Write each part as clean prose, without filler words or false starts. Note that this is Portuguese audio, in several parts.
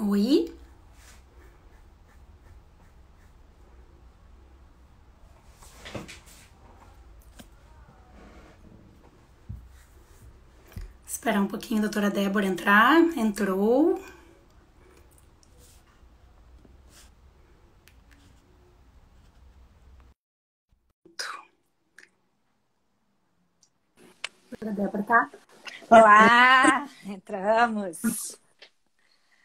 Oi? Esperar um pouquinho a doutora Débora entrar. Entrou. Doutora Débora, tá? Olá, entramos.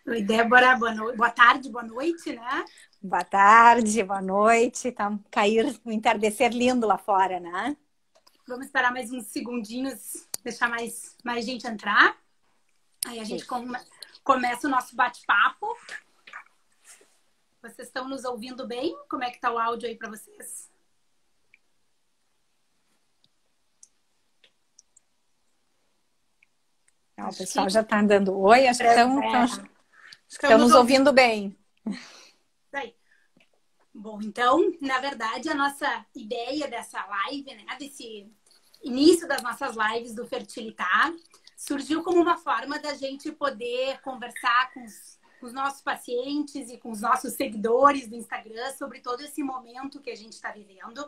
Oi, Débora, boa tarde, boa noite, né? Boa tarde, boa noite. Tá cair um entardecer lindo lá fora, né? Vamos esperar mais uns segundinhos, deixar mais gente entrar. Aí a gente começa o nosso bate-papo. Vocês estão nos ouvindo bem? Como é que tá o áudio aí para vocês? Não, o pessoal já está dando oi, acho que estão nos ouvindo bem. Isso aí. Bom, então, na verdade, a nossa ideia dessa live, né, desse início das nossas lives do Fertilitar, surgiu como uma forma da gente poder conversar com os nossos pacientes e com os nossos seguidores do Instagram sobre todo esse momento que a gente está vivendo.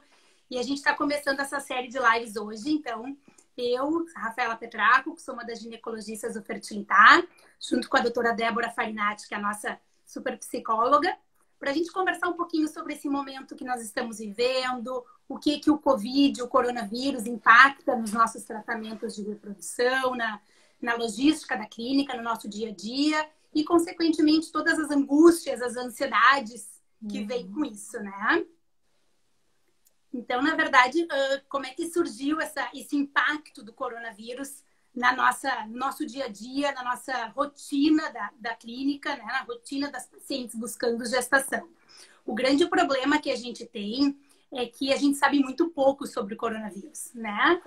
E a gente está começando essa série de lives hoje, então eu, Rafaela Petraco, que sou uma das ginecologistas do Fertilitar, junto com a doutora Débora Farinati, que é a nossa super psicóloga, para a gente conversar um pouquinho sobre esse momento que nós estamos vivendo, o que o Covid, o coronavírus, impacta nos nossos tratamentos de reprodução, na logística da clínica, no nosso dia a dia, e, consequentemente, todas as angústias, as ansiedades que vêm com isso, né? Então, na verdade, como é que surgiu esse impacto do coronavírus no nosso dia a dia, na nossa rotina da clínica, né? Na rotina das pacientes buscando gestação? O grande problema que a gente tem é que a gente sabe muito pouco sobre o coronavírus, né?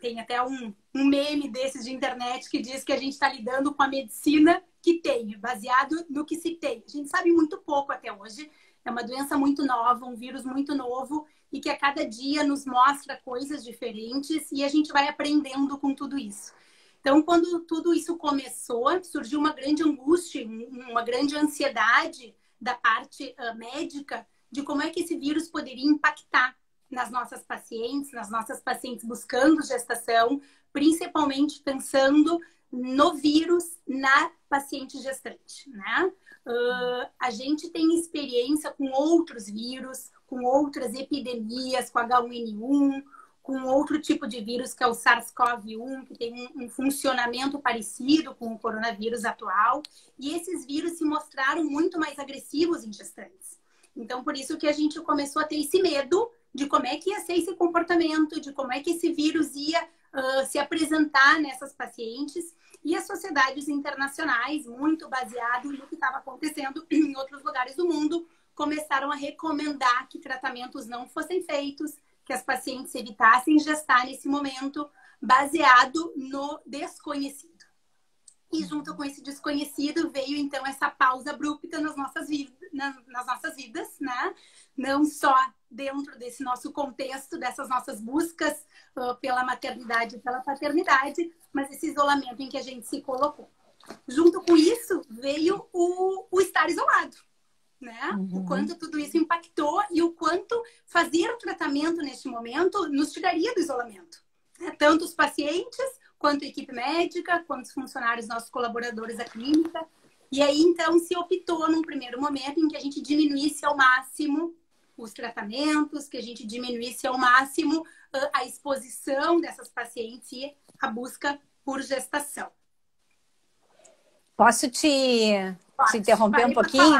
Tem até um meme desses de internet que diz que a gente está lidando com a medicina que tem, baseado no que se tem. A gente sabe muito pouco até hoje. É uma doença muito nova, um vírus muito novo, e que a cada dia nos mostra coisas diferentes e a gente vai aprendendo com tudo isso. Então, quando tudo isso começou, surgiu uma grande angústia, uma grande ansiedade da parte médica de como é que esse vírus poderia impactar nas nossas pacientes buscando gestação, principalmente pensando no vírus na paciente gestante, né? A gente tem experiência com outros vírus, com outras epidemias, com H1N1, com outro tipo de vírus que é o SARS-CoV-1, que tem um funcionamento parecido com o coronavírus atual. E esses vírus se mostraram muito mais agressivos em gestantes. Então, por isso que a gente começou a ter esse medo de como é que ia ser esse comportamento, de como é que esse vírus ia se apresentar nessas pacientes. E as sociedades internacionais, muito baseado no que estava acontecendo em outros lugares do mundo, começaram a recomendar que tratamentos não fossem feitos, que as pacientes evitassem gestar nesse momento, baseado no desconhecido. E junto com esse desconhecido veio, então, essa pausa abrupta nas nossas vidas, né? Não só dentro desse nosso contexto, dessas nossas buscas pela maternidade e pela paternidade, mas esse isolamento em que a gente se colocou. Junto com isso, veio o estar isolado, né? O quanto tudo isso impactou e o quanto fazer o tratamento neste momento nos tiraria do isolamento, né? Tanto os pacientes, quanto a equipe médica, quanto os funcionários, nossos colaboradores da clínica. E aí, então, se optou num primeiro momento em que a gente diminuísse ao máximo os tratamentos, que a gente diminuísse ao máximo a exposição dessas pacientes e a busca por gestação. Posso te interromper um pouquinho?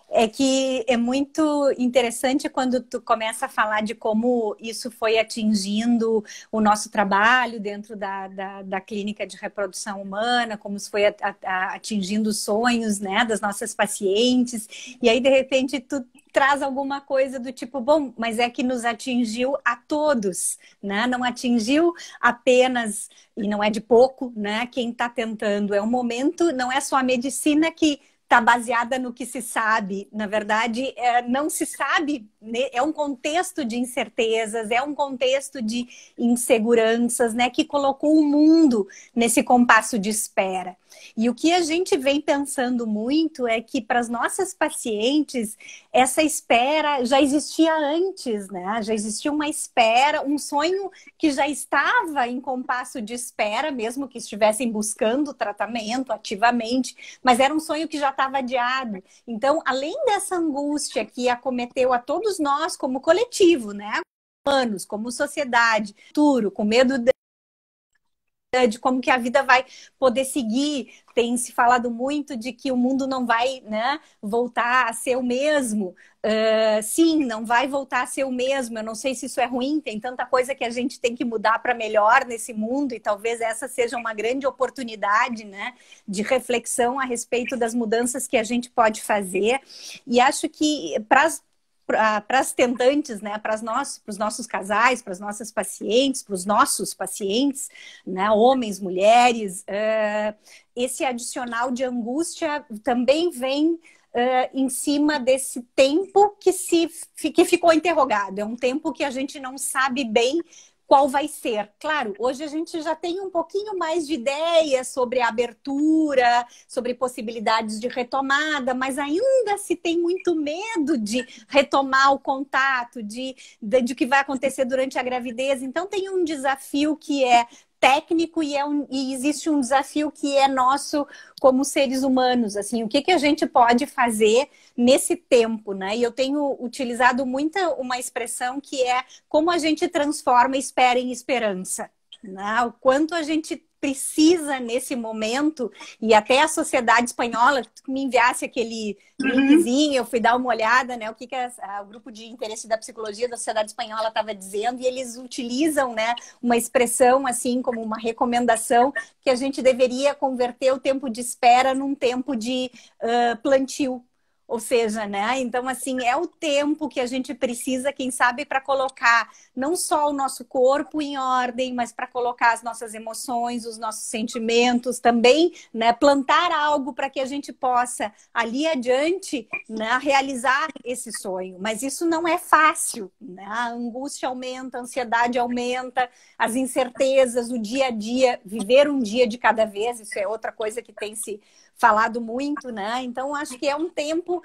É que é muito interessante quando tu começa a falar de como isso foi atingindo o nosso trabalho dentro da clínica de reprodução humana, como isso foi atingindo os sonhos, né, das nossas pacientes. E aí, de repente, tu traz alguma coisa do tipo, bom, mas é que nos atingiu a todos, né? Não atingiu apenas, e não é de pouco, né, quem está tentando. É um momento, não é só a medicina que está baseada no que se sabe. Na verdade, não se sabe, né? É um contexto de incertezas, é um contexto de inseguranças, né? Que colocou o mundo nesse compasso de espera. E o que a gente vem pensando muito é que para as nossas pacientes, essa espera já existia antes, né? Já existia uma espera, um sonho que já estava em compasso de espera, mesmo que estivessem buscando tratamento ativamente, mas era um sonho que já estava adiado. Então, além dessa angústia que acometeu a todos nós como coletivo, né? Humanos, como sociedade, futuro, com medo de como que a vida vai poder seguir. Tem se falado muito de que o mundo não vai, né, voltar a ser o mesmo. Sim, não vai voltar a ser o mesmo. Eu não sei se isso é ruim, tem tanta coisa que a gente tem que mudar para melhor nesse mundo, e talvez essa seja uma grande oportunidade, né, de reflexão a respeito das mudanças que a gente pode fazer. E acho que para as tentantes, né, para os nossos casais, para as nossas pacientes, para os nossos pacientes, né, homens, mulheres, esse adicional de angústia também vem em cima desse tempo que ficou interrogado. É um tempo que a gente não sabe bem qual vai ser. Claro, hoje a gente já tem um pouquinho mais de ideia sobre a abertura, sobre possibilidades de retomada, mas ainda se tem muito medo de retomar o contato, de que vai acontecer durante a gravidez. Então tem um desafio que é técnico e existe um desafio que é nosso como seres humanos, assim, o que a gente pode fazer nesse tempo, né? E eu tenho utilizado muito uma expressão que é como a gente transforma espera em esperança, né? O quanto a gente precisa nesse momento, e até a Sociedade Espanhola, tu me enviasse aquele linkzinho, eu fui dar uma olhada, né, o que o grupo de interesse da psicologia da Sociedade Espanhola estava dizendo, e eles utilizam, né, uma expressão assim como uma recomendação que a gente deveria converter o tempo de espera num tempo de plantio. Ou seja, né? Então, assim, é o tempo que a gente precisa, quem sabe, para colocar não só o nosso corpo em ordem, mas para colocar as nossas emoções, os nossos sentimentos também, né? Plantar algo para que a gente possa, ali adiante, né, realizar esse sonho. Mas isso não é fácil, né? A angústia aumenta, a ansiedade aumenta, as incertezas, o dia a dia, viver um dia de cada vez, isso é outra coisa que tem se falado muito, né? Então, acho que é um tempo,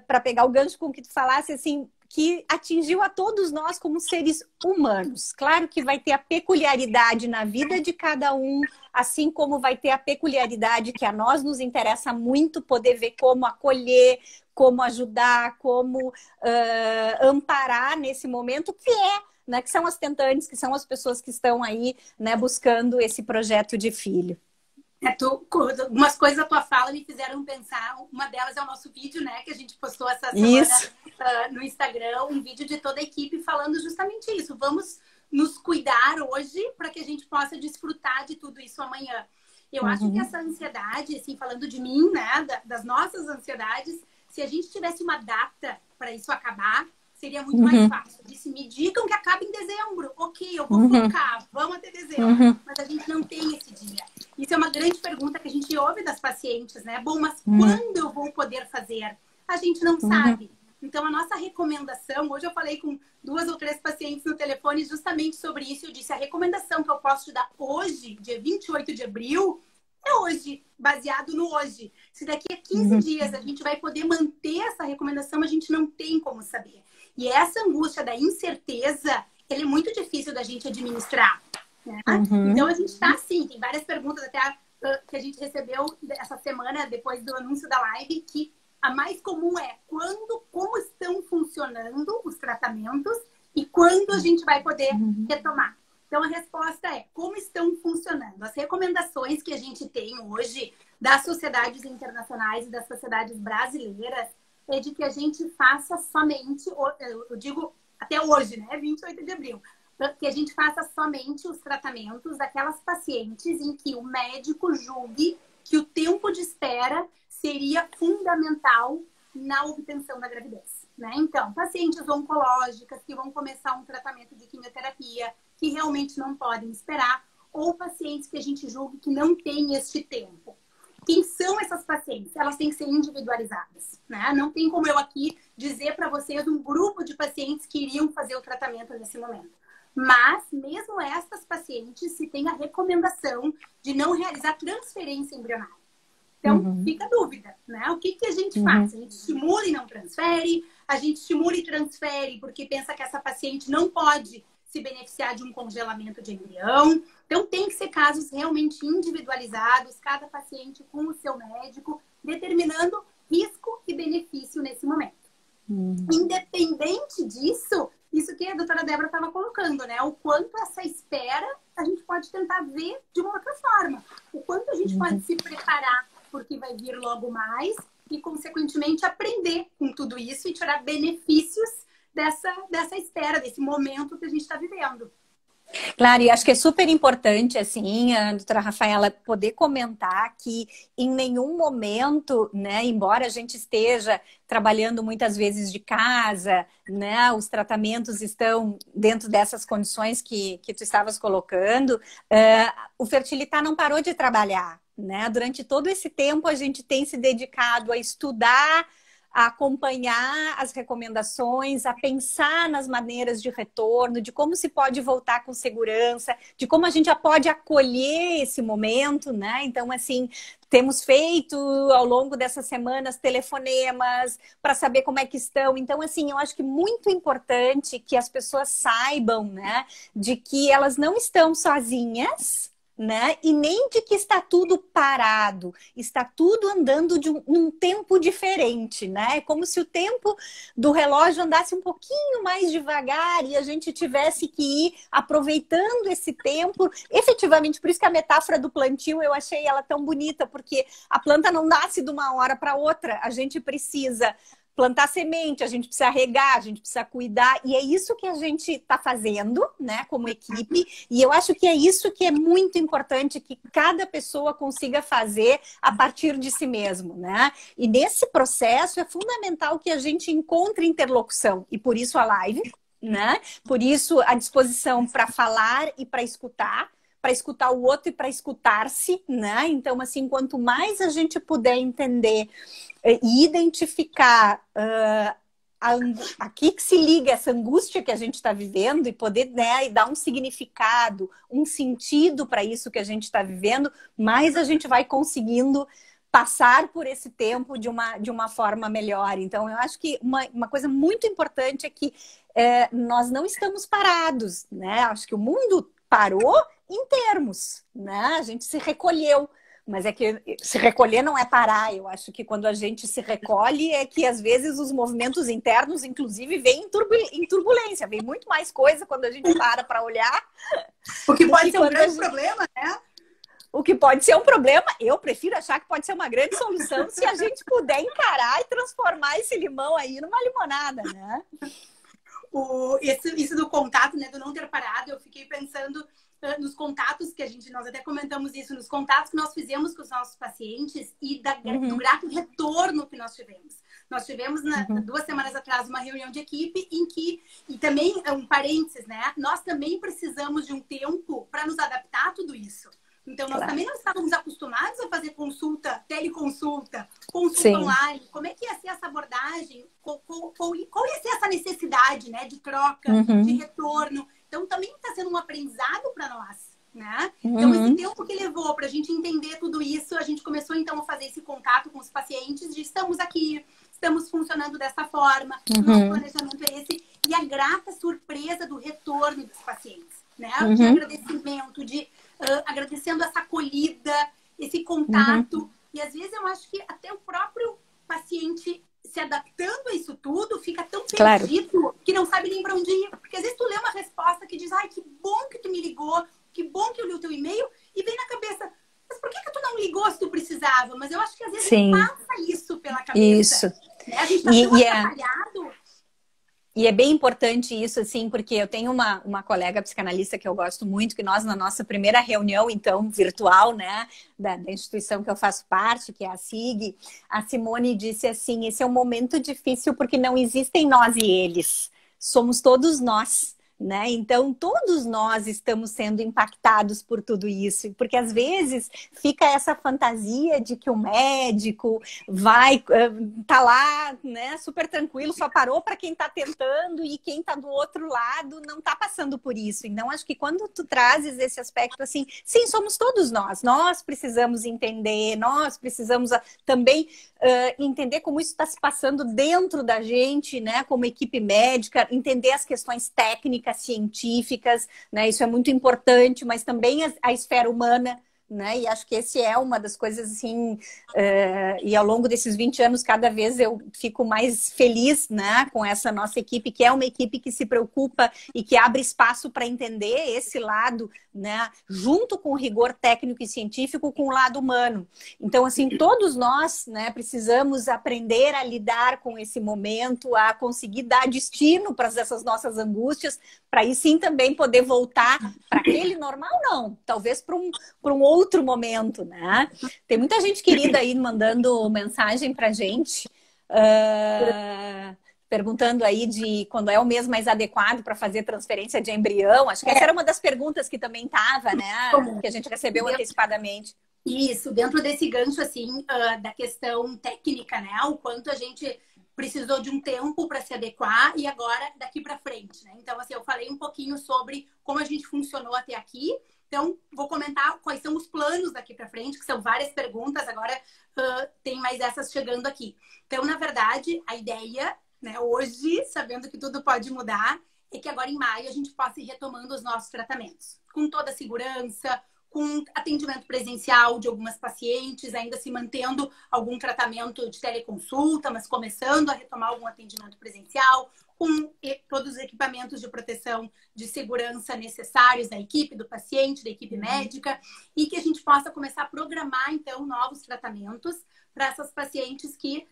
para pegar o gancho com o que tu falasse, assim, que atingiu a todos nós como seres humanos. Claro que vai ter a peculiaridade na vida de cada um, assim como vai ter a peculiaridade que a nós nos interessa muito poder ver como acolher, como ajudar, como amparar nesse momento, que é, né, que são as tentantes, que são as pessoas que estão aí, né, buscando esse projeto de filho. Algumas coisas da tua fala me fizeram pensar. Uma delas é o nosso vídeo, né? Que a gente postou essa semana no Instagram. Um vídeo de toda a equipe falando justamente isso. Vamos nos cuidar hoje para que a gente possa desfrutar de tudo isso amanhã. Eu acho que essa ansiedade, assim, falando de mim, né? Das nossas ansiedades, se a gente tivesse uma data para isso acabar, seria muito mais fácil. Disse, me digam que acaba em dezembro. Ok, eu vou focar, vamos até dezembro. Mas a gente não tem esse dia. Isso é uma grande pergunta que a gente ouve das pacientes, né? Bom, mas quando eu vou poder fazer? A gente não sabe. Então, a nossa recomendação... Hoje eu falei com 2 ou 3 pacientes no telefone justamente sobre isso. Eu disse, a recomendação que eu posso te dar hoje, dia 28 de abril, é hoje, baseado no hoje. Se daqui a 15 dias a gente vai poder manter essa recomendação, a gente não tem como saber. E essa angústia da incerteza, ela é muito difícil da gente administrar. Né? Então, a gente está assim, tem várias perguntas até que a gente recebeu essa semana, depois do anúncio da live, que a mais comum é como estão funcionando os tratamentos e quando a gente vai poder retomar. Então, a resposta é como estão funcionando. As recomendações que a gente tem hoje das sociedades internacionais e das sociedades brasileiras é de que a gente faça somente, eu digo até hoje, né, 28 de abril, que a gente faça somente os tratamentos daquelas pacientes em que o médico julgue que o tempo de espera seria fundamental na obtenção da gravidez, né? Então, pacientes oncológicas que vão começar um tratamento de quimioterapia, que realmente não podem esperar, ou pacientes que a gente julgue que não têm este tempo. Quem são essas pacientes? Elas têm que ser individualizadas, né? Não tem como eu aqui dizer para vocês um grupo de pacientes que iriam fazer o tratamento nesse momento. Mas, mesmo essas pacientes, se tem a recomendação de não realizar transferência embrionária. Então, fica a dúvida, né? O que que a gente faz? A gente estimula e não transfere, a gente estimula e transfere porque pensa que essa paciente não pode se beneficiar de um congelamento de embrião. Então, tem que ser casos realmente individualizados, cada paciente com o seu médico, determinando risco e benefício nesse momento. Independente disso, isso que a doutora Débora estava colocando, né? O quanto essa espera a gente pode tentar ver de uma outra forma. O quanto a gente pode se preparar porque vai vir logo mais e, consequentemente, aprender com tudo isso e tirar benefícios dessa espera, desse momento que a gente está vivendo. Claro, e acho que é super importante, assim, a doutora Rafaela poder comentar que em nenhum momento, né, embora a gente esteja trabalhando muitas vezes de casa, né, os tratamentos estão dentro dessas condições que tu estavas colocando, o Fertilitar não parou de trabalhar, né? Durante todo esse tempo a gente tem se dedicado a estudar, a acompanhar as recomendações, a pensar nas maneiras de retorno, de como se pode voltar com segurança, de como a gente já pode acolher esse momento, né? Então, assim, temos feito ao longo dessas semanas telefonemas para saber como é que estão. Então, assim, eu acho que muito importante que as pessoas saibam, né, de que elas não estão sozinhas, né? E nem de que está tudo parado, está tudo andando num tempo diferente, né? É como se o tempo do relógio andasse um pouquinho mais devagar e a gente tivesse que ir aproveitando esse tempo, efetivamente. Por isso que a metáfora do plantio eu achei ela tão bonita, porque a planta não nasce de uma hora para outra, a gente precisa plantar semente, a gente precisa regar, a gente precisa cuidar, e é isso que a gente está fazendo, né, como equipe, e eu acho que é isso que é muito importante que cada pessoa consiga fazer a partir de si mesmo, né? E nesse processo é fundamental que a gente encontre interlocução, e por isso a live, né? Por isso a disposição para falar e para escutar o outro e para escutar-se, né? Então, assim, quanto mais a gente puder entender e identificar a que se liga essa angústia que a gente está vivendo e poder, né, e dar um significado, um sentido para isso que a gente está vivendo, mais a gente vai conseguindo passar por esse tempo de uma forma melhor. Então, eu acho que uma coisa muito importante é que nós não estamos parados, né? Acho que o mundo parou em termos, né? A gente se recolheu, mas é que se recolher não é parar. Eu acho que quando a gente se recolhe é que às vezes os movimentos internos, inclusive, vêm em turbulência, vem muito mais coisa quando a gente para olhar. O que pode ser um grande problema, né? O que pode ser um problema, eu prefiro achar que pode ser uma grande solução se a gente puder encarar e transformar esse limão aí numa limonada, né? Isso do contato, né, do não ter parado, eu fiquei pensando nos contatos que nós até comentamos isso, nos contatos que nós fizemos com os nossos pacientes e do grato retorno que nós tivemos. Nós tivemos 2 semanas atrás uma reunião de equipe em que, e também um parênteses, né, nós também precisamos de um tempo para nos adaptar a tudo isso. Então, nós também não estávamos acostumados a fazer consulta, teleconsulta, consulta online. Como é que ia ser essa abordagem? Qual ia ser essa necessidade, né, de troca, de retorno? Então, também está sendo um aprendizado para nós, né? Então, esse tempo que levou para a gente entender tudo isso, a gente começou, então, a fazer esse contato com os pacientes de estamos aqui, estamos funcionando dessa forma, o nosso planejamento é esse. E a grata surpresa do retorno dos pacientes, né? De agradecimento, agradecendo essa acolhida, esse contato. E às vezes eu acho que até o próprio paciente se adaptando a isso tudo fica tão perdido que não sabe nem para onde ir. Porque às vezes tu lê uma resposta que diz, ai, que bom que tu me ligou, que bom que eu li o teu e-mail, e vem na cabeça, mas por que tu não ligou se tu precisava? Mas eu acho que às vezes passa isso pela cabeça. Isso. Né? A gente tá tão atrapalhado. E é bem importante isso, assim, porque eu tenho uma colega psicanalista que eu gosto muito, que nós, na nossa primeira reunião, então, virtual, né, da instituição que eu faço parte, que é a SIG, a Simone disse assim, esse é um momento difícil porque não existem nós e eles, somos todos nós, né? Então, todos nós estamos sendo impactados por tudo isso, porque às vezes fica essa fantasia de que o médico vai tá lá, né, super tranquilo, só parou para quem está tentando e quem está do outro lado não está passando por isso. Então, acho que quando tu trazes esse aspecto assim, sim, somos todos nós precisamos entender, nós precisamos também entender como isso está se passando dentro da gente, né, como equipe médica, entender as questões técnicas, científicas, né, isso é muito importante, mas também a esfera humana, né, e acho que esse é uma das coisas, assim, e ao longo desses 20 anos, cada vez eu fico mais feliz, né, com essa nossa equipe, que é uma equipe que se preocupa e que abre espaço para entender esse lado, né, junto com o rigor técnico e científico, com o lado humano. Então, assim, todos nós, né, precisamos aprender a lidar com esse momento, a conseguir dar destino para essas nossas angústias, para aí sim também poder voltar para aquele normal, não, talvez para um outro momento, né? Tem muita gente querida aí mandando mensagem para a gente, perguntando aí de quando é o mês mais adequado para fazer transferência de embrião. Acho que essa era uma das perguntas que também estava, né? Que a gente recebeu antecipadamente. Isso, dentro desse gancho, assim, da questão técnica, né? O quanto a gente precisou de um tempo para se adequar e agora daqui para frente, né? Então, assim, eu falei um pouquinho sobre como a gente funcionou até aqui. Então, vou comentar quais são os planos daqui para frente, que são várias perguntas, agora tem mais essas chegando aqui. Então, na verdade, a ideia, né, hoje, sabendo que tudo pode mudar, é que agora em maio a gente possa ir retomando os nossos tratamentos, com toda a segurança, com atendimento presencial de algumas pacientes, ainda se mantendo algum tratamento de teleconsulta, mas começando a retomar algum atendimento presencial, com todos os equipamentos de proteção de segurança necessários da equipe, do paciente, da equipe médica, e que a gente possa começar a programar, então, novos tratamentos para essas pacientes que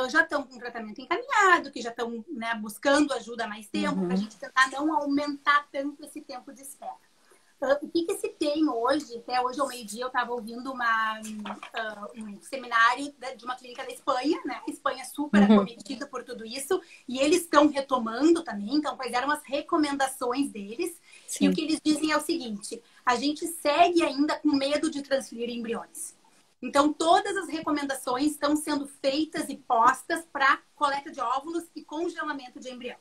já estão com tratamento encaminhado, que já estão, né, buscando ajuda há mais tempo, para a gente tentar não aumentar tanto esse tempo de espera. O que se tem hoje, até hoje ao meio-dia eu estava ouvindo um seminário de uma clínica da Espanha, né? A Espanha é super acometida por tudo isso, e eles estão retomando também, então quais eram as recomendações deles. Sim. E o que eles dizem é o seguinte: a gente segue ainda com medo de transferir embriões. Então todas as recomendações estão sendo feitas e postas para coleta de óvulos e congelamento de embrião.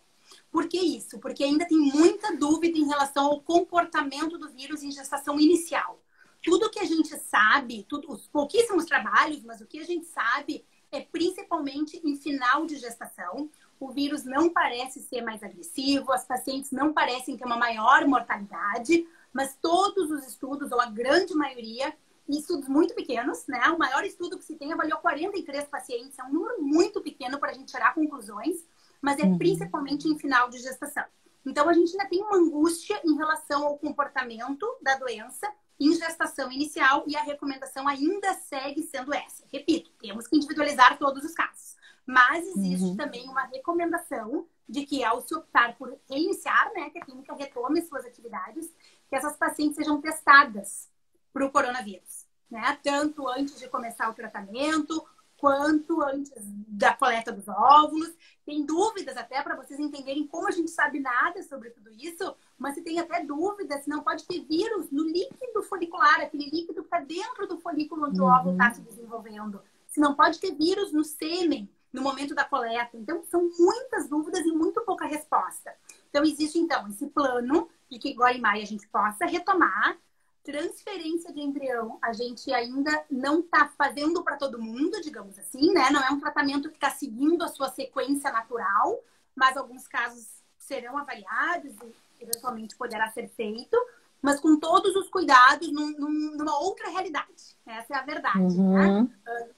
Por que isso? Porque ainda tem muita dúvida em relação ao comportamento do vírus em gestação inicial. Tudo que a gente sabe, os pouquíssimos trabalhos, mas o que a gente sabe é principalmente em final de gestação. O vírus não parece ser mais agressivo, as pacientes não parecem ter uma maior mortalidade, mas todos os estudos, ou a grande maioria, em estudos muito pequenos, né? O maior estudo que se tem avaliou 43 pacientes, é um número muito pequeno para a gente tirar conclusões, mas é principalmente em final de gestação. Então, a gente ainda tem uma angústia em relação ao comportamento da doença em gestação inicial e a recomendação ainda segue sendo essa. Repito, temos que individualizar todos os casos, mas existe também uma recomendação de que ao se optar por reiniciar, né, que a clínica retome suas atividades, que essas pacientes sejam testadas para o coronavírus, né? Tanto antes de começar o tratamento, quanto antes da coleta dos óvulos. Tem dúvidas até para vocês entenderem como a gente sabe nada sobre tudo isso, mas se tem até dúvidas se não pode ter vírus no líquido folicular, aquele líquido que está dentro do folículo onde o óvulo está se desenvolvendo. Se não pode ter vírus no sêmen no momento da coleta. Então, são muitas dúvidas e muito pouca resposta. Então, existe, então, esse plano de que agora em maio a gente possa retomar. Transferência de embrião, a gente ainda não está fazendo para todo mundo, digamos assim, né? Não é um tratamento que está seguindo a sua sequência natural, mas alguns casos serão avaliados e eventualmente poderá ser feito, mas com todos os cuidados numa outra realidade. Essa é a verdade, né?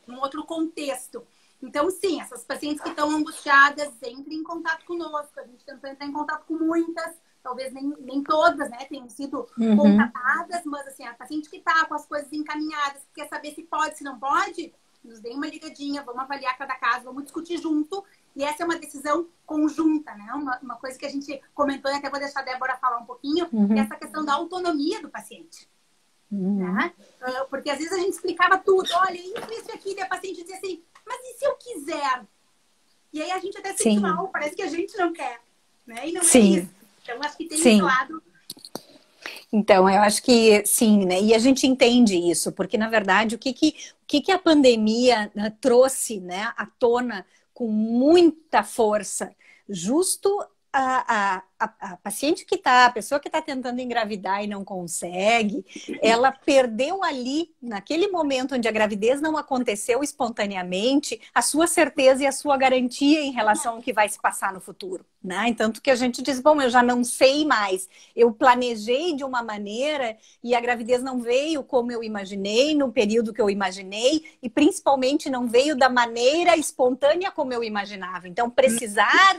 Num outro contexto. Então, sim, essas pacientes que estão angustiadas, entrem em contato conosco. A gente tentou entrar em contato com muitas, talvez nem todas, né, tenham sido contatadas, mas assim, a paciente que está com as coisas encaminhadas, que quer saber se pode, se não pode, nos dê uma ligadinha, vamos avaliar cada caso, vamos discutir junto. E essa é uma decisão conjunta, né? Uma coisa que a gente comentou, e até vou deixar a Débora falar um pouquinho, é essa questão da autonomia do paciente. Né? Porque às vezes a gente explicava tudo, olha, isso aqui, e a paciente dizia assim, mas e se eu quiser? E aí a gente até sente mal, parece que a gente não quer, né? E não é isso. Então, acho que tem esse Sim. lado. Então, eu acho que sim, né? E a gente entende isso, porque, na verdade, o que a pandemia, né, trouxe, né, à tona com muita força? Justo a paciente que está, a pessoa que está tentando engravidar e não consegue, ela perdeu ali, naquele momento onde a gravidez não aconteceu espontaneamente, a sua certeza e a sua garantia em relação ao que vai se passar no futuro, né? Então, que a gente diz, bom, eu já não sei mais, eu planejei de uma maneira e a gravidez não veio como eu imaginei, no período que eu imaginei, e principalmente não veio da maneira espontânea como eu imaginava. Então, precisar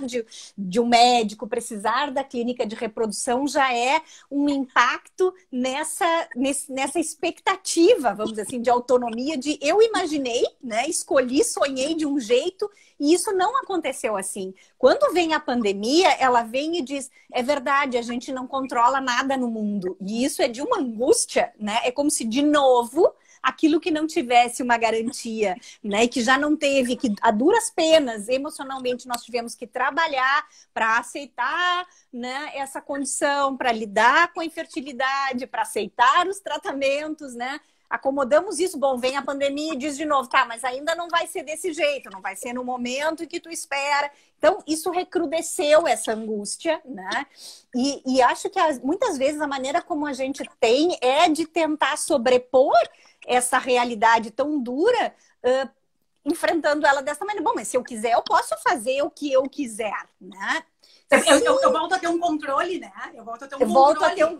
de um médico, precisar da clínica de reprodução já é um impacto nessa expectativa, vamos dizer assim, de autonomia, de eu imaginei, né, escolhi, sonhei de um jeito e isso não aconteceu assim. Quando vem a pandemia, ela vem e diz, é verdade, a gente não controla nada no mundo. E isso é de uma angústia, né? É como se, de novo, aquilo que não tivesse uma garantia, né, e que já não teve, que a duras penas, emocionalmente, nós tivemos que trabalhar para aceitar, né, essa condição, para lidar com a infertilidade, para aceitar os tratamentos, né? Acomodamos isso, bom, vem a pandemia e diz de novo, tá, mas ainda não vai ser desse jeito, não vai ser no momento em que tu espera. Então, isso recrudesceu essa angústia, né? E acho que muitas vezes a maneira como a gente tem é de tentar sobrepor essa realidade tão dura, enfrentando ela dessa maneira. Bom, mas se eu quiser, eu posso fazer o que eu quiser, né? Eu volto a ter um controle, né? Eu volto a ter um controle. Volto a ter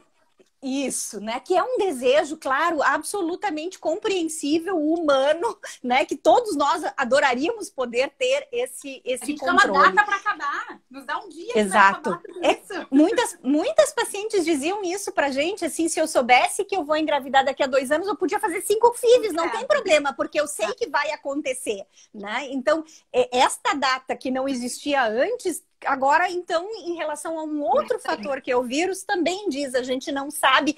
isso, né? Que é um desejo, claro, absolutamente compreensível, humano, né? Que todos nós adoraríamos poder ter esse A gente controle. tem uma data para acabar. Nos dá um dia. Exato. Para acabar muitas pacientes diziam isso pra gente, assim, se eu soubesse que eu vou engravidar daqui a 2 anos, eu podia fazer 5 filhos, não tem problema, porque eu sei que vai acontecer, né? Então, esta data que não existia antes, agora, então, em relação a um outro fator que é o vírus, também diz, a gente não sabe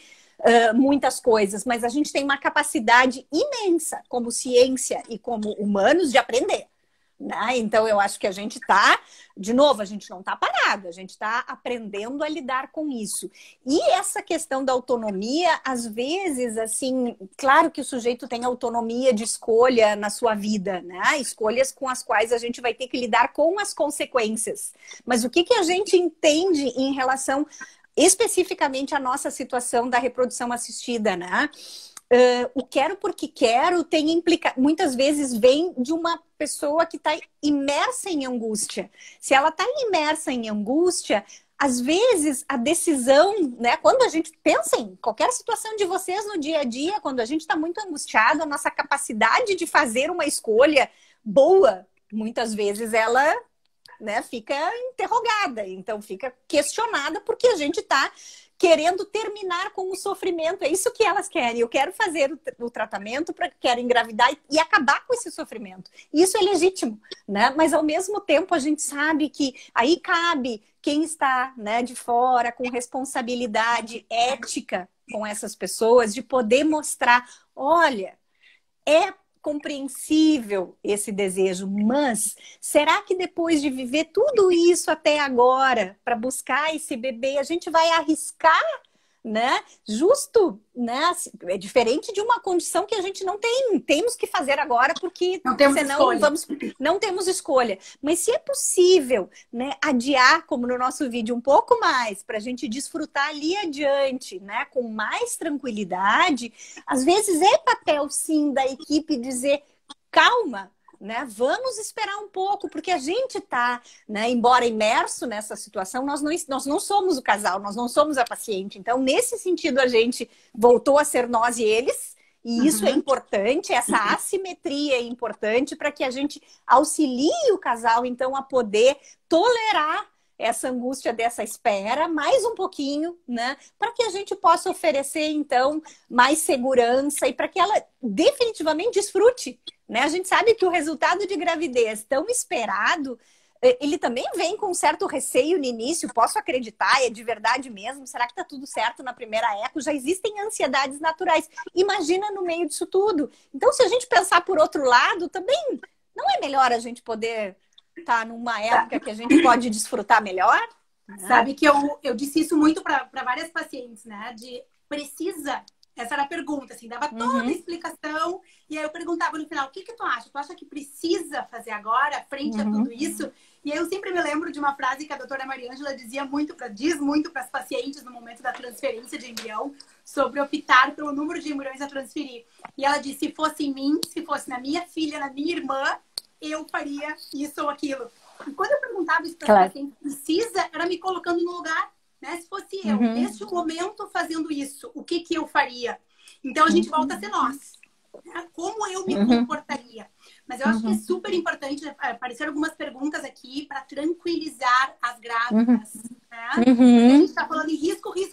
muitas coisas, mas a gente tem uma capacidade imensa, como ciência e como humanos, de aprender. Né? Então, eu acho que a gente está, de novo, a gente não está parado, a gente está aprendendo a lidar com isso. E essa questão da autonomia, às vezes, assim, claro que o sujeito tem autonomia de escolha na sua vida, né? Escolhas com as quais a gente vai ter que lidar com as consequências. Mas o que a gente entende em relação especificamente à nossa situação da reprodução assistida, né? O quero porque quero muitas vezes vem de uma pessoa que está imersa em angústia. Se ela está imersa em angústia, às vezes a decisão, né? Quando a gente pensa em qualquer situação de vocês no dia a dia, quando a gente está muito angustiado, a nossa capacidade de fazer uma escolha boa, muitas vezes ela, né, fica interrogada, então fica questionada porque a gente está querendo terminar com o sofrimento. É isso que elas querem. Eu quero fazer o tratamento, quero engravidar e acabar com esse sofrimento. Isso é legítimo, né? Mas ao mesmo tempo a gente sabe que aí cabe quem está, né, de fora com responsabilidade ética com essas pessoas de poder mostrar, olha, é compreensível esse desejo, mas será que depois de viver tudo isso até agora, para buscar esse bebê, a gente vai arriscar, né? Justo, né? É diferente de uma condição que a gente não temos que fazer agora, porque não temos senão escolha. não temos escolha. Mas se é possível, né, adiar, como no nosso vídeo, um pouco mais, para a gente desfrutar ali adiante, né, com mais tranquilidade, às vezes é papel, sim, da equipe dizer, calma, né? Vamos esperar um pouco, porque a gente está, né, embora imerso nessa situação, nós não somos o casal, nós não somos a paciente. Então, nesse sentido, a gente voltou a ser nós e eles, e isso é importante, essa assimetria é importante para que a gente auxilie o casal, então, a poder tolerar essa angústia dessa espera, mais um pouquinho, né? Para que a gente possa oferecer, então, mais segurança e para que ela definitivamente desfrute, né? A gente sabe que o resultado de gravidez tão esperado, ele também vem com um certo receio no início. Posso acreditar? É de verdade mesmo? Será que tá tudo certo na primeira eco? Já existem ansiedades naturais. Imagina no meio disso tudo. Então, se a gente pensar por outro lado, também não é melhor a gente poder estar numa época que a gente pode desfrutar melhor? Sabe que eu disse isso muito para várias pacientes, né? De precisa. Essa era a pergunta, assim, dava toda a explicação. E aí eu perguntava no final, o que tu acha? Tu acha que precisa fazer agora, frente a tudo isso? E aí eu sempre me lembro de uma frase que a doutora Mariângela dizia diz muito para as pacientes no momento da transferência de embrião, sobre optar pelo número de embriões a transferir. E ela disse, se fosse em mim, se fosse na minha filha, na minha irmã, eu faria isso ou aquilo. E quando eu perguntava isso para as pacientes, precisa, era me colocando no lugar, né? Se fosse eu, neste momento, fazendo isso, o que eu faria? Então, a gente volta a ser nós. Né? Como eu me comportaria? Mas eu acho que é super importante, apareceram algumas perguntas aqui para tranquilizar as grávidas. Né? Porque a gente está falando em risco, e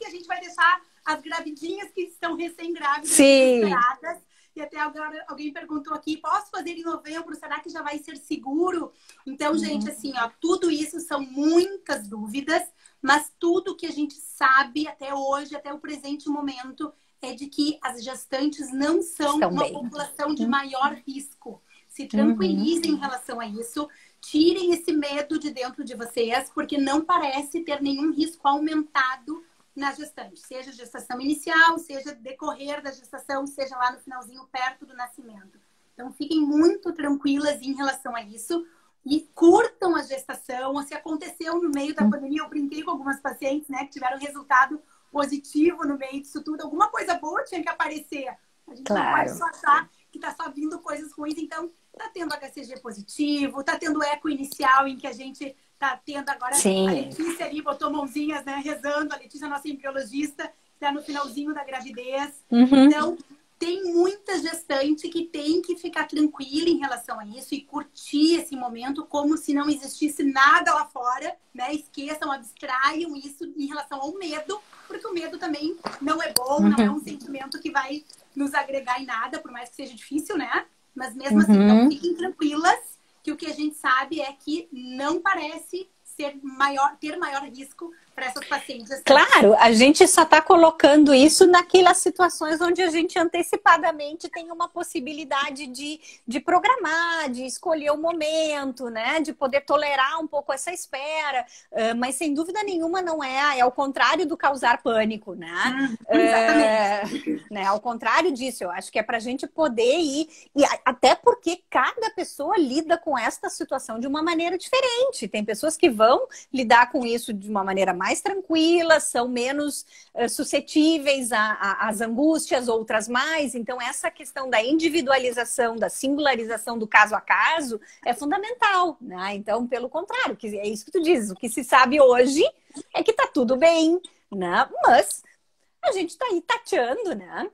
a gente vai deixar as gravidinhas que estão recém-grávidas desesperadas. E até agora alguém perguntou aqui, posso fazer em novembro? Será que já vai ser seguro? Então, gente, assim, ó, tudo isso são muitas dúvidas, mas tudo que a gente sabe até hoje, até o presente momento, é de que as gestantes não são uma população de maior risco. Se tranquilizem em relação a isso, tirem esse medo de dentro de vocês, porque não parece ter nenhum risco aumentado na gestante, seja gestação inicial, seja decorrer da gestação, seja lá no finalzinho, perto do nascimento. Então, fiquem muito tranquilas em relação a isso e curtam a gestação. Se aconteceu no meio da pandemia, eu brinquei com algumas pacientes, né, que tiveram resultado positivo no meio disso tudo. Alguma coisa boa tinha que aparecer. A gente não pode só achar que tá só vindo coisas ruins. Então, tá tendo HCG positivo, tá tendo eco inicial em que a gente tá tendo agora. Sim. A Letícia ali botou mãozinhas, né, rezando. A Letícia, nossa embriologista, que tá no finalzinho da gravidez. Então, tem muita gestante que tem que ficar tranquila em relação a isso e curtir esse momento como se não existisse nada lá fora, né? Esqueçam, abstraiam isso em relação ao medo, porque o medo também não é bom, não é um sentimento que vai nos agregar em nada, por mais que seja difícil, né? Mas mesmo assim, então fiquem tranquilas, que o que a gente sabe é que não parece ter maior risco para essas pacientes. Claro, a gente só está colocando isso naquelas situações onde a gente antecipadamente tem uma possibilidade de programar, de escolher o momento, né? De poder tolerar um pouco essa espera. Mas sem dúvida nenhuma não é ao contrário do causar pânico, né? Exatamente. Né? Ao contrário disso, eu acho que é para a gente poder ir, e até porque cada pessoa lida com esta situação de uma maneira diferente. Tem pessoas que vão lidar com isso de uma maneira mais tranquilas, são menos suscetíveis às angústias, outras mais. Então, essa questão da individualização, da singularização do caso a caso é fundamental, né? Então, pelo contrário, é isso que tu dizes, o que se sabe hoje é que tá tudo bem, né? Mas a gente tá aí tateando, né?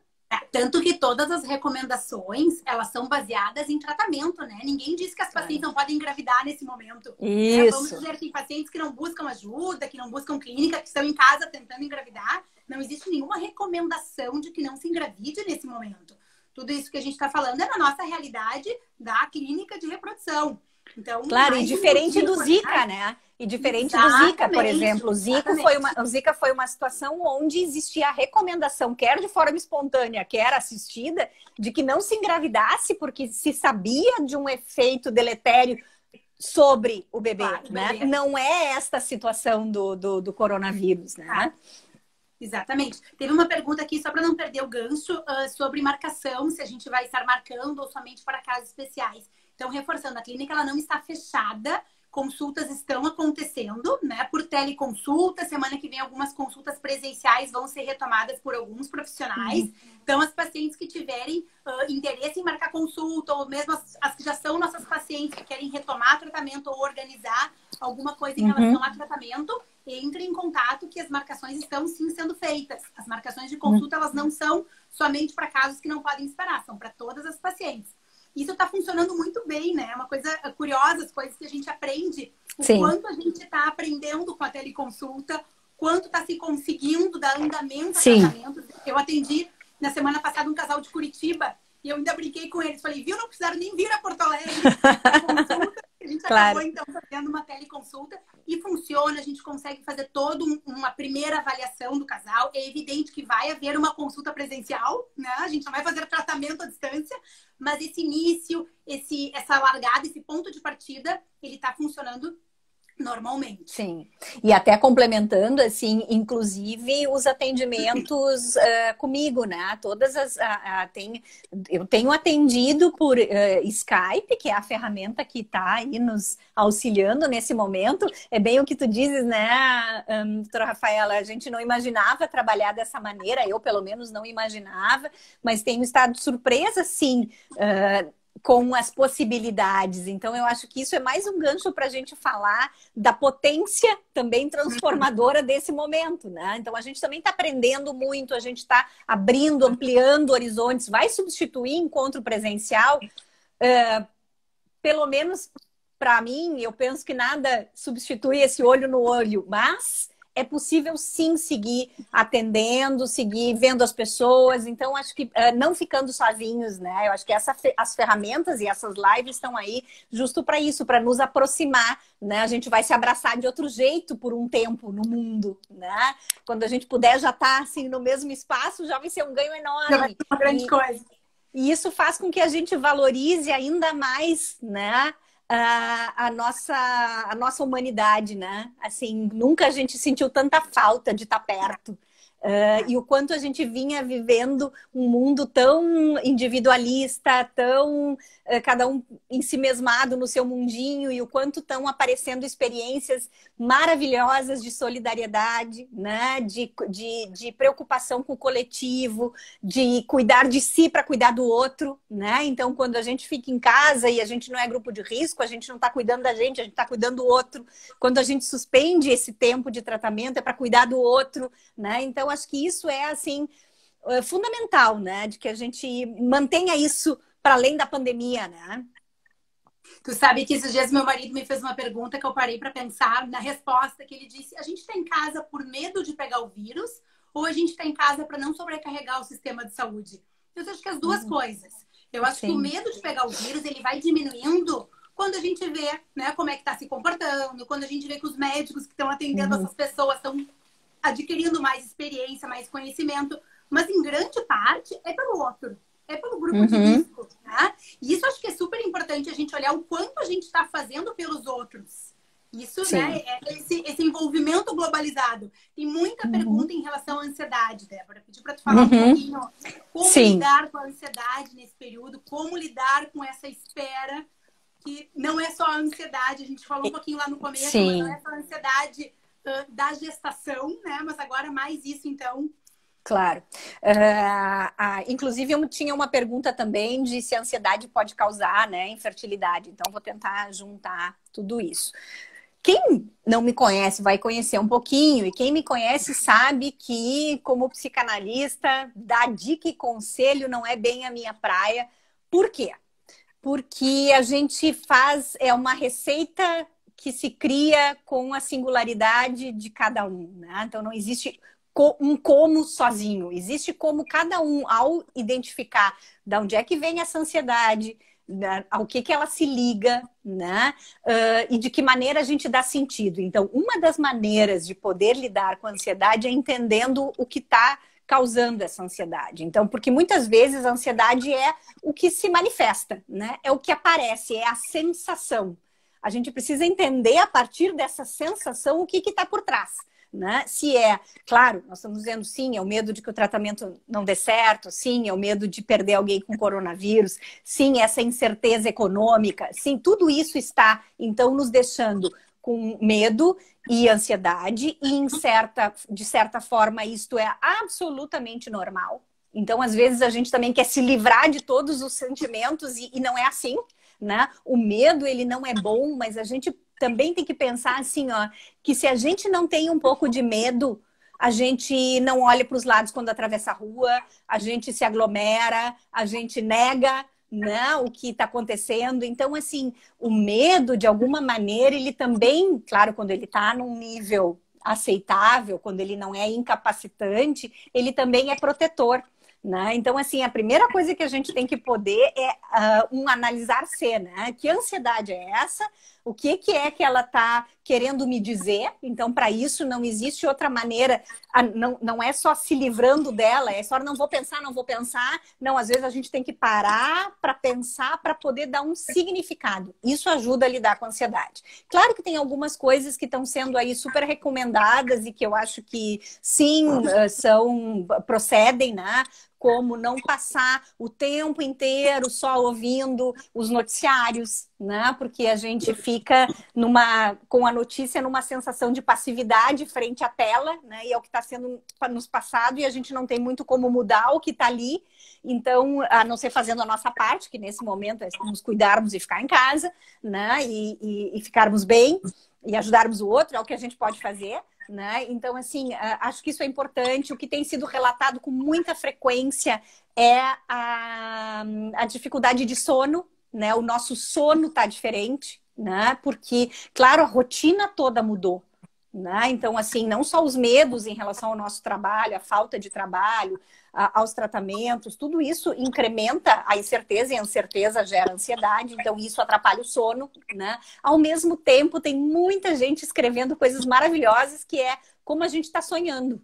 Tanto que todas as recomendações, elas são baseadas em tratamento, né? Ninguém diz que as pacientes não podem engravidar nesse momento. Isso. Né? Vamos dizer, tem pacientes que não buscam ajuda, que não buscam clínica, que estão em casa tentando engravidar. Não existe nenhuma recomendação de que não se engravide nesse momento. Tudo isso que a gente está falando é na nossa realidade da clínica de reprodução. Então, claro, e diferente do Zika, né? E diferente do Zika, por exemplo. O Zika foi uma situação onde existia a recomendação, quer de forma espontânea, quer assistida, de que não se engravidasse, porque se sabia de um efeito deletério sobre o bebê, né? Não é esta situação do coronavírus, né? Exatamente. Teve uma pergunta aqui, só para não perder o gancho, sobre marcação, se a gente vai estar marcando ou somente para casos especiais. Então, reforçando, a clínica ela não está fechada, consultas estão acontecendo, né? Por teleconsulta, semana que vem algumas consultas presenciais vão ser retomadas por alguns profissionais. Então, as pacientes que tiverem interesse em marcar consulta, ou mesmo as que já são nossas pacientes que querem retomar tratamento ou organizar alguma coisa em relação a tratamento, entrem em contato que as marcações estão sim sendo feitas. As marcações de consulta, elas não são somente para casos que não podem esperar, são para todas as pacientes. Isso está funcionando muito bem, né? É uma coisa curiosa, as coisas que a gente aprende, quanto a gente está aprendendo com a teleconsulta, quanto está se conseguindo dar andamento a tratamento. Eu atendi na semana passada um casal de Curitiba e eu ainda brinquei com eles. Falei, viu, não precisaram nem vir a Porto Alegre consulta. A gente acabou, então, fazendo uma teleconsulta e funciona. A gente consegue fazer toda uma primeira avaliação do casal. É evidente que vai haver uma consulta presencial, né? A gente não vai fazer tratamento à distância, mas esse início, essa largada, esse ponto de partida, ele está funcionando normalmente. Sim, e até complementando, assim, inclusive os atendimentos comigo, né? Eu tenho atendido por Skype, que é a ferramenta que está aí nos auxiliando nesse momento. É bem o que tu dizes, né, doutora Rafaela? A gente não imaginava trabalhar dessa maneira, eu pelo menos não imaginava, mas tenho estado surpresa, sim, com as possibilidades. Então, eu acho que isso é mais um gancho para a gente falar da potência também transformadora desse momento, né? Então, a gente também está aprendendo muito, a gente está abrindo, ampliando horizontes, vai substituir encontro presencial, pelo menos para mim, eu penso que nada substitui esse olho no olho, mas é possível sim seguir atendendo, seguir vendo as pessoas. Então, acho que não ficando sozinhos, né? Eu acho que as ferramentas e essas lives estão aí justo para isso, para nos aproximar, né? A gente vai se abraçar de outro jeito por um tempo no mundo, né? Quando a gente puder já estar assim no mesmo espaço, já vai ser um ganho enorme. Já vai ser uma grande coisa. E isso faz com que a gente valorize ainda mais, né? A nossa humanidade, né? Assim, nunca a gente sentiu tanta falta de estar perto. E o quanto a gente vinha vivendo um mundo tão individualista, tão cada um ensimesmado no seu mundinho, e o quanto estão aparecendo experiências maravilhosas de solidariedade, né? De preocupação com o coletivo, de cuidar de si para cuidar do outro, né? Então, quando a gente fica em casa e a gente não é grupo de risco, a gente não está cuidando da gente, a gente está cuidando do outro. Quando a gente suspende esse tempo de tratamento, é para cuidar do outro, né? Então, acho que isso é, assim, fundamental, né? De que a gente mantenha isso para além da pandemia, né? Tu sabe que esses dias meu marido me fez uma pergunta que eu parei para pensar na resposta que ele disse: a gente está em casa por medo de pegar o vírus ou a gente está em casa para não sobrecarregar o sistema de saúde? Eu acho que as duas coisas. Eu acho que o medo de pegar o vírus, ele vai diminuindo quando a gente vê, né, como é que está se comportando, quando a gente vê que os médicos que estão atendendo essas pessoas estão adquirindo mais experiência, mais conhecimento, mas em grande parte é pelo outro, é pelo grupo de risco, né? E isso acho que é super importante a gente olhar o quanto a gente está fazendo pelos outros. Isso, né, é esse envolvimento globalizado. Tem muita pergunta em relação à ansiedade, Débora. Pedi para tu falar um pouquinho como lidar com a ansiedade nesse período, como lidar com essa espera, que não é só a ansiedade, a gente falou um pouquinho lá no começo, mas não é só a ansiedade da gestação, né? Mas agora mais isso, então. Claro. Inclusive, eu tinha uma pergunta também de se a ansiedade pode causar, né, infertilidade. Então, vou tentar juntar tudo isso. Quem não me conhece vai conhecer um pouquinho, e quem me conhece sabe que, como psicanalista, dar dica e conselho não é bem a minha praia. Por quê? Porque a gente é uma receita que se cria com a singularidade de cada um, né? Então, não existe um como sozinho. Existe como cada um, ao identificar de onde é que vem essa ansiedade, né, ao que ela se liga, né? E de que maneira a gente dá sentido. Então, uma das maneiras de poder lidar com a ansiedade é entendendo o que está causando essa ansiedade. Então, porque muitas vezes a ansiedade é o que se manifesta, né? É o que aparece, é a sensação. A gente precisa entender a partir dessa sensação o que está por trás. Né? Se é, claro, nós estamos dizendo sim, é o medo de que o tratamento não dê certo, sim, é o medo de perder alguém com coronavírus, sim, essa incerteza econômica, sim, tudo isso está, então, nos deixando com medo e ansiedade, e de certa forma isto é absolutamente normal. Então, às vezes, a gente também quer se livrar de todos os sentimentos e não é assim, né? O medo, ele não é bom, mas a gente também tem que pensar assim, ó, que se a gente não tem um pouco de medo, a gente não olha para os lados quando atravessa a rua, a gente se aglomera, a gente nega, né, o que está acontecendo. Então, assim, o medo, de alguma maneira, ele também, claro, quando ele está num nível aceitável, quando ele não é incapacitante, ele também é protetor. Né? Então, assim, a primeira coisa que a gente tem que poder é analisar-se, né? Que ansiedade é essa? O que é que ela está querendo me dizer. Então, para isso, não existe outra maneira. Não é só se livrando dela, é só não vou pensar, não vou pensar. Não, às vezes a gente tem que parar para pensar, para poder dar um significado. Isso ajuda a lidar com a ansiedade. Claro que tem algumas coisas que estão sendo aí super recomendadas e que eu acho que, sim, procedem, né? Como não passar o tempo inteiro só ouvindo os noticiários, né? Porque a gente fica com a notícia numa sensação de passividade frente à tela, né? E é o que está sendo nos passado e a gente não tem muito como mudar o que está ali. Então, a não ser fazendo a nossa parte, que nesse momento é nos cuidarmos e ficar em casa, né? E ficarmos bem e ajudarmos o outro, é o que a gente pode fazer. Né? Então, assim, acho que isso é importante. O que tem sido relatado com muita frequência é a dificuldade de sono, né? O nosso sono está diferente, né? Porque, claro, a rotina toda mudou. Né? Então, assim, não só os medos em relação ao nosso trabalho, a falta de trabalho, aos tratamentos, tudo isso incrementa a incerteza e a incerteza gera ansiedade, então isso atrapalha o sono, né? Ao mesmo tempo, tem muita gente escrevendo coisas maravilhosas que é como a gente está sonhando.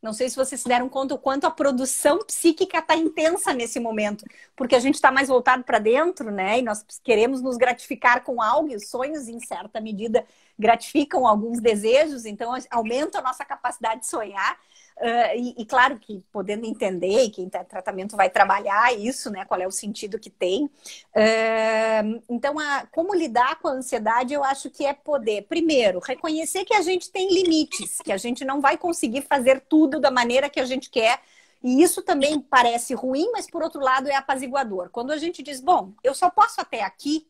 Não sei se vocês se deram conta o quanto a produção psíquica está intensa nesse momento, porque a gente está mais voltado para dentro, né? E nós queremos nos gratificar com algo, e os sonhos, em certa medida, gratificam alguns desejos, então aumenta a nossa capacidade de sonhar. E claro que podendo entender, e quem está em tratamento vai trabalhar isso, né? Qual é o sentido que tem. Então, como lidar com a ansiedade, eu acho que é poder, primeiro, reconhecer que a gente tem limites, que a gente não vai conseguir fazer tudo da maneira que a gente quer. E isso também parece ruim, mas por outro lado é apaziguador. Quando a gente diz, bom, eu só posso até aqui,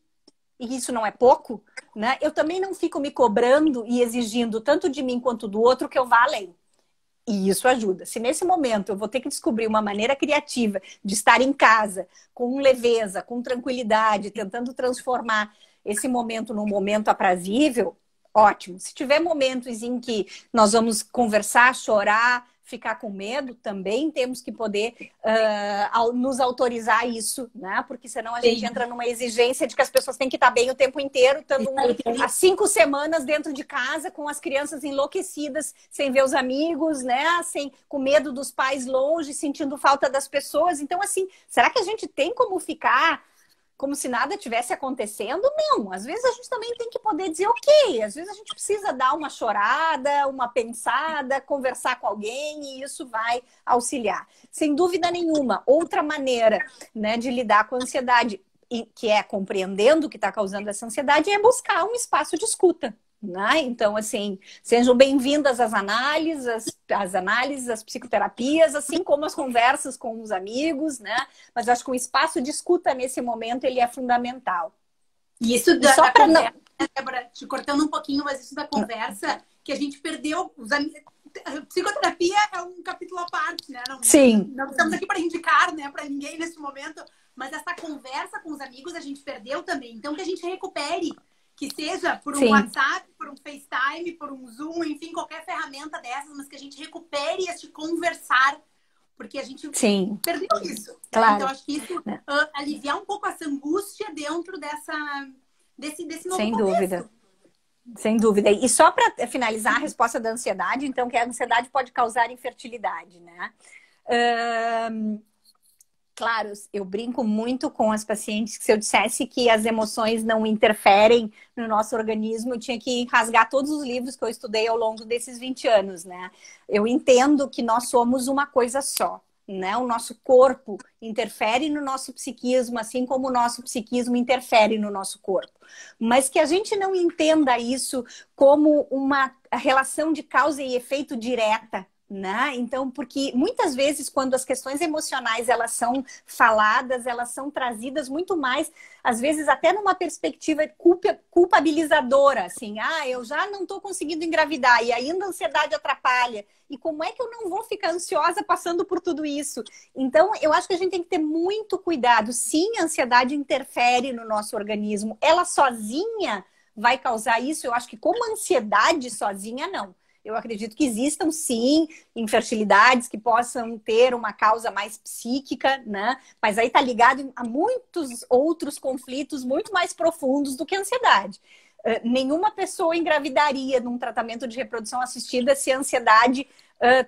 e isso não é pouco, né? Eu também não fico me cobrando e exigindo tanto de mim quanto do outro que eu vá além. E isso ajuda. Se nesse momento eu vou ter que descobrir uma maneira criativa de estar em casa, com leveza, com tranquilidade, tentando transformar esse momento num momento aprazível, ótimo. Se tiver momentos em que nós vamos conversar, chorar, ficar com medo, também temos que poder nos autorizar isso, né? Porque senão a gente entra numa exigência de que as pessoas têm que estar bem o tempo inteiro, estando há 5 semanas dentro de casa, com as crianças enlouquecidas, sem ver os amigos, né? Com medo dos pais longe, sentindo falta das pessoas. Então, assim, será que a gente tem como ficar como se nada tivesse acontecendo? Não, às vezes a gente também tem que poder dizer ok, às vezes a gente precisa dar uma chorada, uma pensada, conversar com alguém e isso vai auxiliar. Sem dúvida nenhuma, outra maneira, né, de lidar com a ansiedade, que é compreendendo o que está causando essa ansiedade, é buscar um espaço de escuta. Né? Então, assim, sejam bem-vindas as análises, as psicoterapias, assim como as conversas com os amigos, né? Mas acho que o espaço de escuta nesse momento ele é fundamental. E isso só para não... Débora, te cortando um pouquinho, mas isso da conversa que a gente perdeu os amigos. Psicoterapia é um capítulo à parte, né? Sim. Não estamos aqui para indicar, né, para ninguém nesse momento, mas essa conversa com os amigos a gente perdeu também. Então que a gente recupere. Que seja por um WhatsApp, por um FaceTime, por um Zoom, enfim, qualquer ferramenta dessas, mas que a gente recupere esse conversar, porque a gente perdeu isso. Claro. Então, acho que isso aliviar um pouco essa angústia dentro desse novo Sem contexto. dúvida. Sem dúvida. E só para finalizar a resposta da ansiedade, então, que a ansiedade pode causar infertilidade, né? Claro, eu brinco muito com as pacientes que se eu dissesse que as emoções não interferem no nosso organismo, eu tinha que rasgar todos os livros que eu estudei ao longo desses 20 anos, né? Eu entendo que nós somos uma coisa só, né? O nosso corpo interfere no nosso psiquismo, assim como o nosso psiquismo interfere no nosso corpo. Mas que a gente não entenda isso como uma relação de causa e efeito direta, né? Então, porque muitas vezes quando as questões emocionais elas são faladas, elas são trazidas muito mais, às vezes até numa perspectiva culpabilizadora, assim, eu já não estou conseguindo engravidar e ainda a ansiedade atrapalha. E como é que eu não vou ficar ansiosa passando por tudo isso? Então, eu acho que a gente tem que ter muito cuidado. Sim, a ansiedade interfere no nosso organismo. Ela sozinha vai causar isso? Eu acho que como ansiedade sozinha, não. Eu acredito que existam, sim, infertilidades que possam ter uma causa mais psíquica, né? Mas aí tá ligado a muitos outros conflitos muito mais profundos do que a ansiedade. Nenhuma pessoa engravidaria num tratamento de reprodução assistida se a ansiedade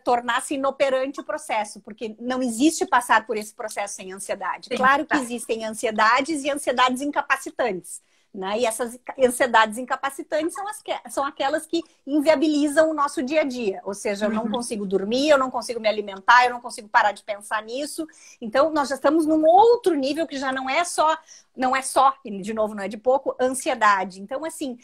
tornasse inoperante o processo, porque não existe passar por esse processo sem ansiedade. Sim, claro que tá. existem ansiedades e ansiedades incapacitantes, né? E essas ansiedades incapacitantes são aquelas que inviabilizam o nosso dia a dia. Ou seja, eu não consigo dormir, eu não consigo me alimentar, eu não consigo parar de pensar nisso. Então, nós já estamos num outro nível que já não é só, e de novo, não é de pouco, ansiedade. Então, assim,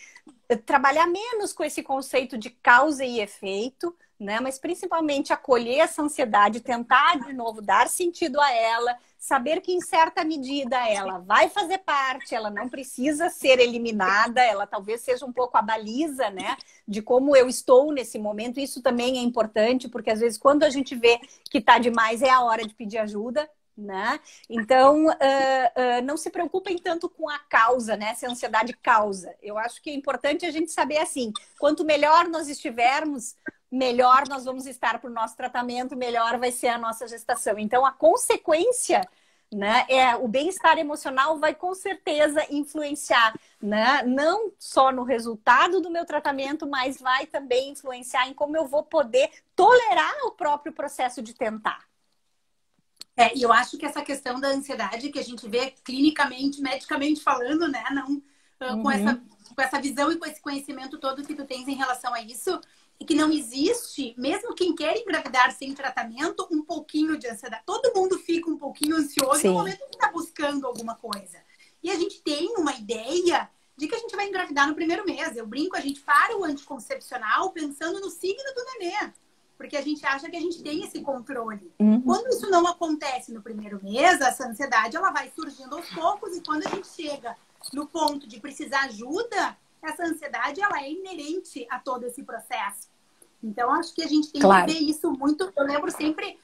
trabalhar menos com esse conceito de causa e efeito, né? Mas principalmente acolher essa ansiedade, tentar de novo dar sentido a ela, saber que em certa medida ela vai fazer parte, ela não precisa ser eliminada, ela talvez seja um pouco a baliza, né, de como eu estou nesse momento. Isso também é importante, porque às vezes quando a gente vê que está demais é a hora de pedir ajuda, né? Então, não se preocupem tanto com a causa, né? Se a ansiedade causa. Eu acho que é importante a gente saber assim, quanto melhor nós estivermos, melhor nós vamos estar para o nosso tratamento, melhor vai ser a nossa gestação. Então, a consequência, né, o bem-estar emocional vai com certeza influenciar, né, não só no resultado do meu tratamento, mas vai também influenciar em como eu vou poder tolerar o próprio processo de tentar. E eu acho que essa questão da ansiedade que a gente vê clinicamente, medicamente falando, né, não com essa visão e com esse conhecimento todo que tu tens em relação a isso, e que não existe, mesmo quem quer engravidar sem tratamento, um pouquinho de ansiedade. Todo mundo fica um pouquinho ansioso Sim. no momento que está buscando alguma coisa. E a gente tem uma ideia de que a gente vai engravidar no primeiro mês. Eu brinco, a gente para o anticoncepcional pensando no signo do nenê, porque a gente acha que a gente tem esse controle. Quando isso não acontece no primeiro mês, essa ansiedade ela vai surgindo aos poucos, e quando a gente chega no ponto de precisar ajuda, essa ansiedade ela é inerente a todo esse processo. Então, acho que a gente tem que ver isso muito. Eu lembro sempre,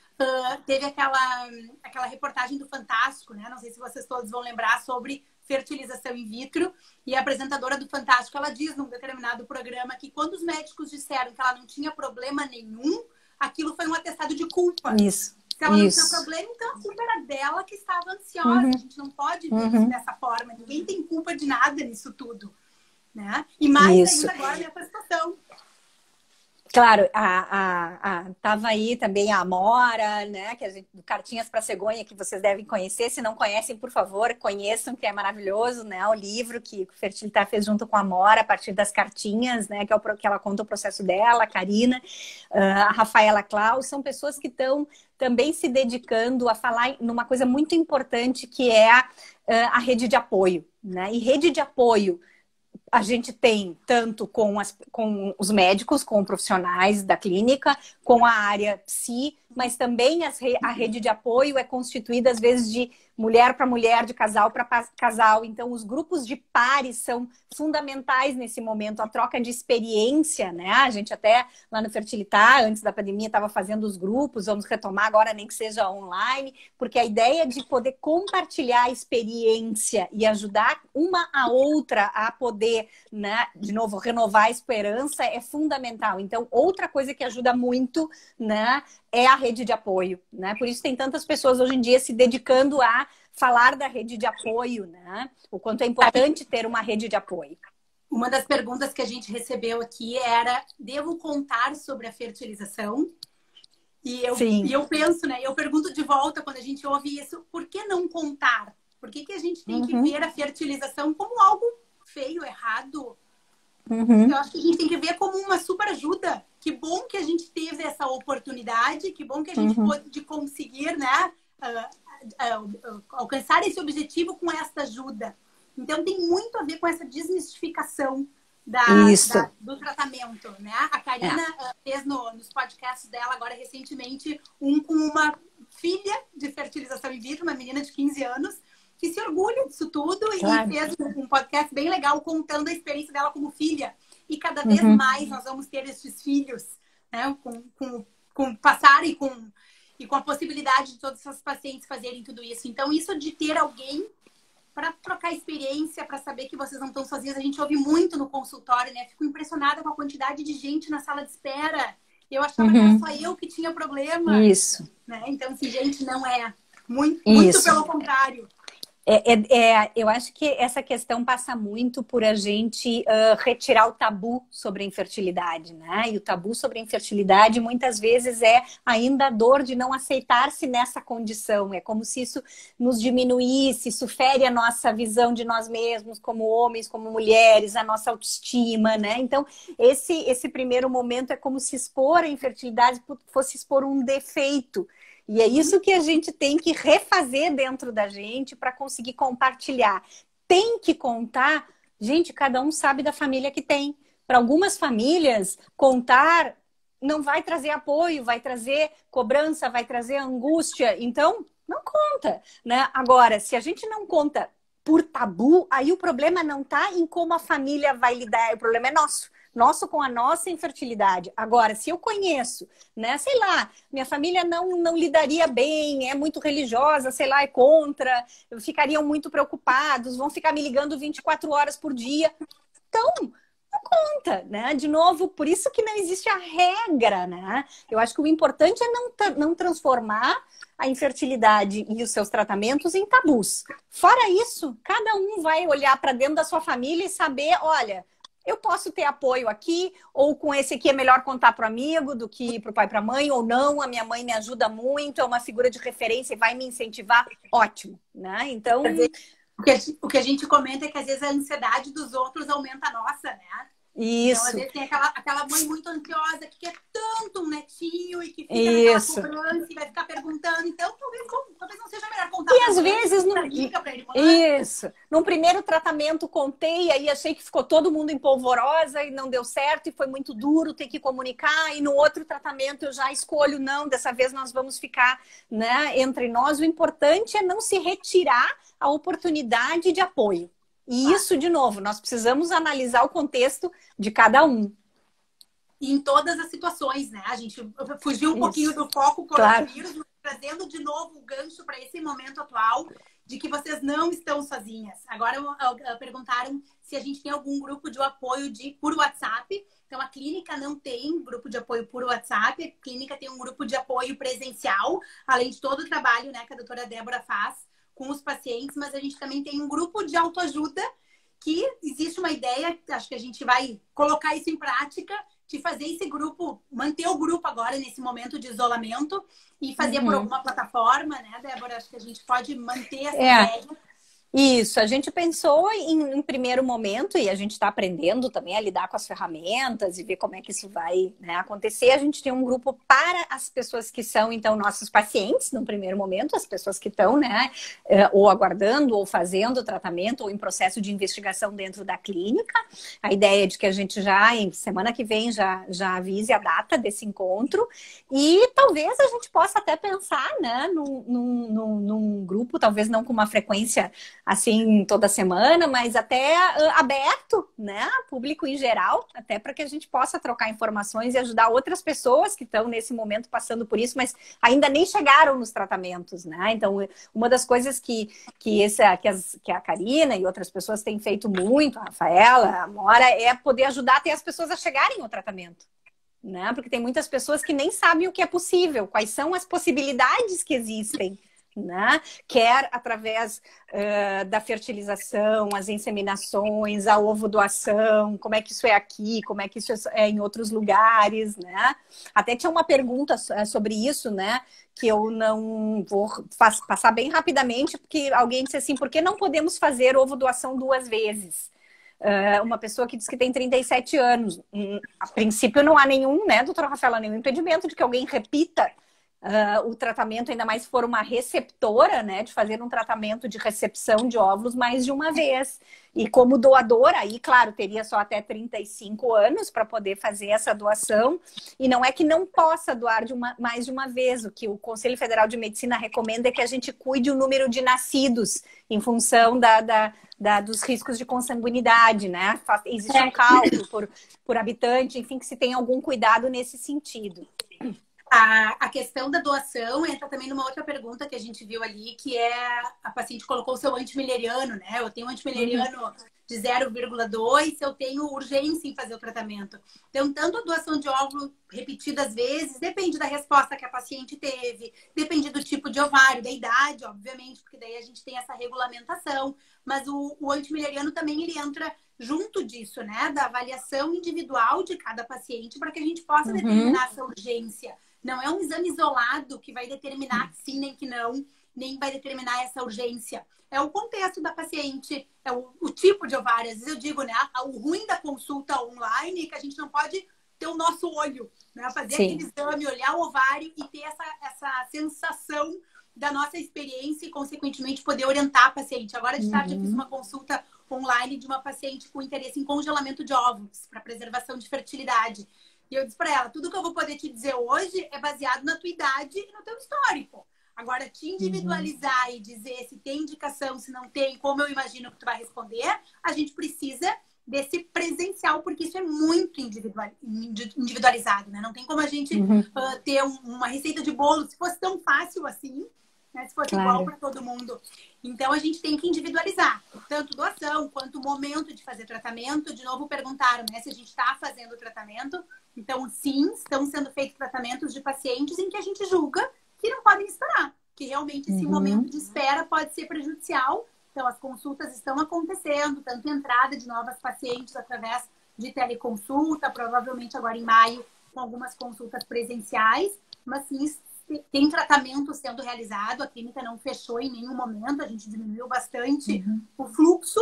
teve aquela reportagem do Fantástico, né? Não sei se vocês todos vão lembrar, sobre fertilização in vitro. E a apresentadora do Fantástico, ela diz num determinado programa que quando os médicos disseram que ela não tinha problema nenhum, aquilo foi um atestado de culpa. Isso. Se ela não tinha problema, então a culpa era dela que estava ansiosa. A gente não pode ver isso dessa forma. Ninguém tem culpa de nada nisso tudo, né? E mais ainda agora nessa situação. Claro, tava aí também a Amora, né? Que a gente, Cartinhas para Cegonha, que vocês devem conhecer. Se não conhecem, por favor, conheçam, que é maravilhoso, né? O livro que o Fertilitar fez junto com a Amora, a partir das cartinhas, né? Que ela conta o processo dela, a Karina, a Rafaela Klaus, são pessoas que estão também se dedicando a falar numa coisa muito importante, que é a rede de apoio, né? E rede de apoio a gente tem tanto com os médicos, com profissionais da clínica, com a área psi, mas também a rede de apoio é constituída, às vezes, de mulher para mulher, de casal para casal. Então, os grupos de pares são fundamentais nesse momento, a troca de experiência, né? A gente até, lá no Fertilitar, antes da pandemia, estava fazendo os grupos, vamos retomar agora, nem que seja online, porque a ideia de poder compartilhar a experiência e ajudar uma a outra a poder, né, de novo, renovar a esperança é fundamental. Então, outra coisa que ajuda muito, né, é a rede de apoio, né? Por isso tem tantas pessoas hoje em dia se dedicando a falar da rede de apoio, né? O quanto é importante ter uma rede de apoio. Uma das perguntas que a gente recebeu aqui era: devo contar sobre a fertilização? E eu penso, né? Eu pergunto de volta quando a gente ouve isso: por que não contar? Por que a gente tem que ver a fertilização como algo feio, errado? Eu acho que a gente tem que ver como uma super ajuda. Que bom que a gente teve essa oportunidade, que bom que a gente pôde conseguir, né, alcançar esse objetivo com essa ajuda. Então, tem muito a ver com essa desmistificação do tratamento, né? A Karina fez nos podcasts dela agora recentemente com uma filha de fertilização in vitro, uma menina de 15 anos, que se orgulha disso tudo e fez um podcast bem legal contando a experiência dela como filha. E cada vez mais nós vamos ter esses filhos, né, com passar e com a possibilidade de todos os pacientes fazerem tudo isso. Então, isso de ter alguém para trocar experiência, para saber que vocês não estão sozinhas. A gente ouve muito no consultório, né? Fico impressionada com a quantidade de gente na sala de espera. Eu achava que era só eu que tinha problema. Isso. Né? Então, assim, gente, não é. Muito Isso. pelo contrário. Eu acho que essa questão passa muito por a gente retirar o tabu sobre a infertilidade, né? E o tabu sobre a infertilidade muitas vezes é ainda a dor de não aceitar-se nessa condição. É como se isso nos diminuísse, isso fere a nossa visão de nós mesmos, como homens, como mulheres, a nossa autoestima, né? Então, esse primeiro momento é como se expor a infertilidade fosse expor um defeito. E é isso que a gente tem que refazer dentro da gente para conseguir compartilhar. Tem que contar, gente, cada um sabe da família que tem. Para algumas famílias, contar não vai trazer apoio, vai trazer cobrança, vai trazer angústia. Então, não conta, né? Agora, se a gente não conta por tabu, aí o problema não está em como a família vai lidar, o problema é nosso. Nosso com a nossa infertilidade. Agora, se eu conheço, né, sei lá, minha família não lidaria bem, é muito religiosa, sei lá, é contra, ficariam muito preocupados, vão ficar me ligando 24 horas por dia. Então, não conta, né? De novo, por isso que não existe a regra, né? Eu acho que o importante é não transformar a infertilidade e os seus tratamentos em tabus. Fora isso, cada um vai olhar para dentro da sua família e saber, olha, eu posso ter apoio aqui, ou com esse aqui é melhor contar para o amigo do que para o pai e para a mãe, ou não, a minha mãe me ajuda muito, é uma figura de referência e vai me incentivar, ótimo, né? Então... O que a gente comenta é que às vezes a ansiedade dos outros aumenta a nossa, né? Isso. Então, às vezes tem aquela mãe muito ansiosa que quer tanto um netinho e que fica Isso. naquela cobrança e vai ficar perguntando. Então, talvez não seja melhor contar. E às vezes não. Pra irmã. Isso. Num primeiro tratamento contei, aí achei que ficou todo mundo em polvorosa e não deu certo e foi muito duro ter que comunicar. E no outro tratamento eu já escolho, não, dessa vez nós vamos ficar, né, entre nós. O importante é não se retirar a oportunidade de apoio. E isso, de novo, nós precisamos analisar o contexto de cada um. E em todas as situações, né? A gente fugiu um pouquinho do foco coronavírus, claro, trazendo de novo o gancho para esse momento atual de que vocês não estão sozinhas. Agora perguntaram se a gente tem algum grupo de apoio por WhatsApp. Então, a clínica não tem grupo de apoio por WhatsApp. A clínica tem um grupo de apoio presencial, além de todo o trabalho, né, que a doutora Débora faz com os pacientes, mas a gente também tem um grupo de autoajuda que existe uma ideia, acho que a gente vai colocar isso em prática, de fazer esse grupo, manter o grupo agora nesse momento de isolamento e fazer por alguma plataforma, né, Débora? Acho que a gente pode manter essa ideia. Isso, a gente pensou em primeiro momento, e a gente está aprendendo também a lidar com as ferramentas e ver como é que isso vai, né, acontecer. A gente tem um grupo para as pessoas que são, então, nossos pacientes, no primeiro momento, as pessoas que estão, né, ou aguardando, ou fazendo tratamento, ou em processo de investigação dentro da clínica. A ideia é de que a gente já, em semana que vem, já avise a data desse encontro. E talvez a gente possa até pensar, né, num grupo, talvez não com uma frequência assim, toda semana, mas até aberto, né? Público em geral, até para que a gente possa trocar informações e ajudar outras pessoas que estão nesse momento passando por isso, mas ainda nem chegaram nos tratamentos, né? Então, uma das coisas que a Karina e outras pessoas têm feito muito, a Rafaela, a Amora, é poder ajudar até as pessoas a chegarem ao tratamento. Né? Porque tem muitas pessoas que nem sabem o que é possível, quais são as possibilidades que existem. Né? Quer através da fertilização, as inseminações, a ovodoação, como é que isso é aqui, como é que isso é em outros lugares, né? Até tinha uma pergunta sobre isso, né? Que eu não vou passar bem rapidamente, porque alguém disse assim, por que não podemos fazer ovodoação 2 vezes? Uma pessoa que diz que tem 37 anos. A princípio não há nenhum, né, doutora Rafaela, nenhum impedimento de que alguém repita o tratamento, ainda mais se for uma receptora, né, de fazer um tratamento de recepção de óvulos mais de uma vez. E como doadora, aí, claro, teria só até 35 anos para poder fazer essa doação. E não é que não possa doar mais de uma vez. O que o Conselho Federal de Medicina recomenda é que a gente cuide o número de nascidos em função dos riscos de consanguinidade, né? Existe um cálculo por habitante, enfim, que se tem algum cuidado nesse sentido. A questão da doação entra também numa outra pergunta que a gente viu ali, que é a paciente colocou o seu antimileriano, né? Eu tenho um antimileriano de 0,2, eu tenho urgência em fazer o tratamento. Então, tanto a doação de óvulo repetidas vezes, depende da resposta que a paciente teve, depende do tipo de ovário, da idade, obviamente, porque daí a gente tem essa regulamentação, mas o antimileriano também ele entra junto disso, né? Da avaliação individual de cada paciente para que a gente possa determinar essa urgência. Não é um exame isolado que vai determinar que sim nem que não, nem vai determinar essa urgência. É o contexto da paciente, é o tipo de ovário. Às vezes eu digo, né? O ruim da consulta online é que a gente não pode ter o nosso olho, né? Fazer aquele exame, olhar o ovário e ter essa sensação da nossa experiência e, consequentemente, poder orientar a paciente. Agora, de tarde, eu fiz uma consulta online de uma paciente com interesse em congelamento de óvulos para preservação de fertilidade. E eu disse para ela, tudo que eu vou poder te dizer hoje é baseado na tua idade e no teu histórico. Agora, te individualizar e dizer se tem indicação, se não tem, como eu imagino que tu vai responder, a gente precisa desse presencial, porque isso é muito individualizado, né? Não tem como a gente ter uma receita de bolo, se fosse tão fácil assim, né? Se fosse igual para todo mundo. Então, a gente tem que individualizar, tanto doação quanto o momento de fazer tratamento. De novo, perguntaram, né, se a gente está fazendo o tratamento. Então, sim, estão sendo feitos tratamentos de pacientes em que a gente julga que não podem esperar, que realmente esse momento de espera pode ser prejudicial. Então, as consultas estão acontecendo, tanto entrada de novas pacientes através de teleconsulta, provavelmente agora em maio, com algumas consultas presenciais, mas sim, tem tratamento sendo realizado, a clínica não fechou em nenhum momento, a gente diminuiu bastante o fluxo,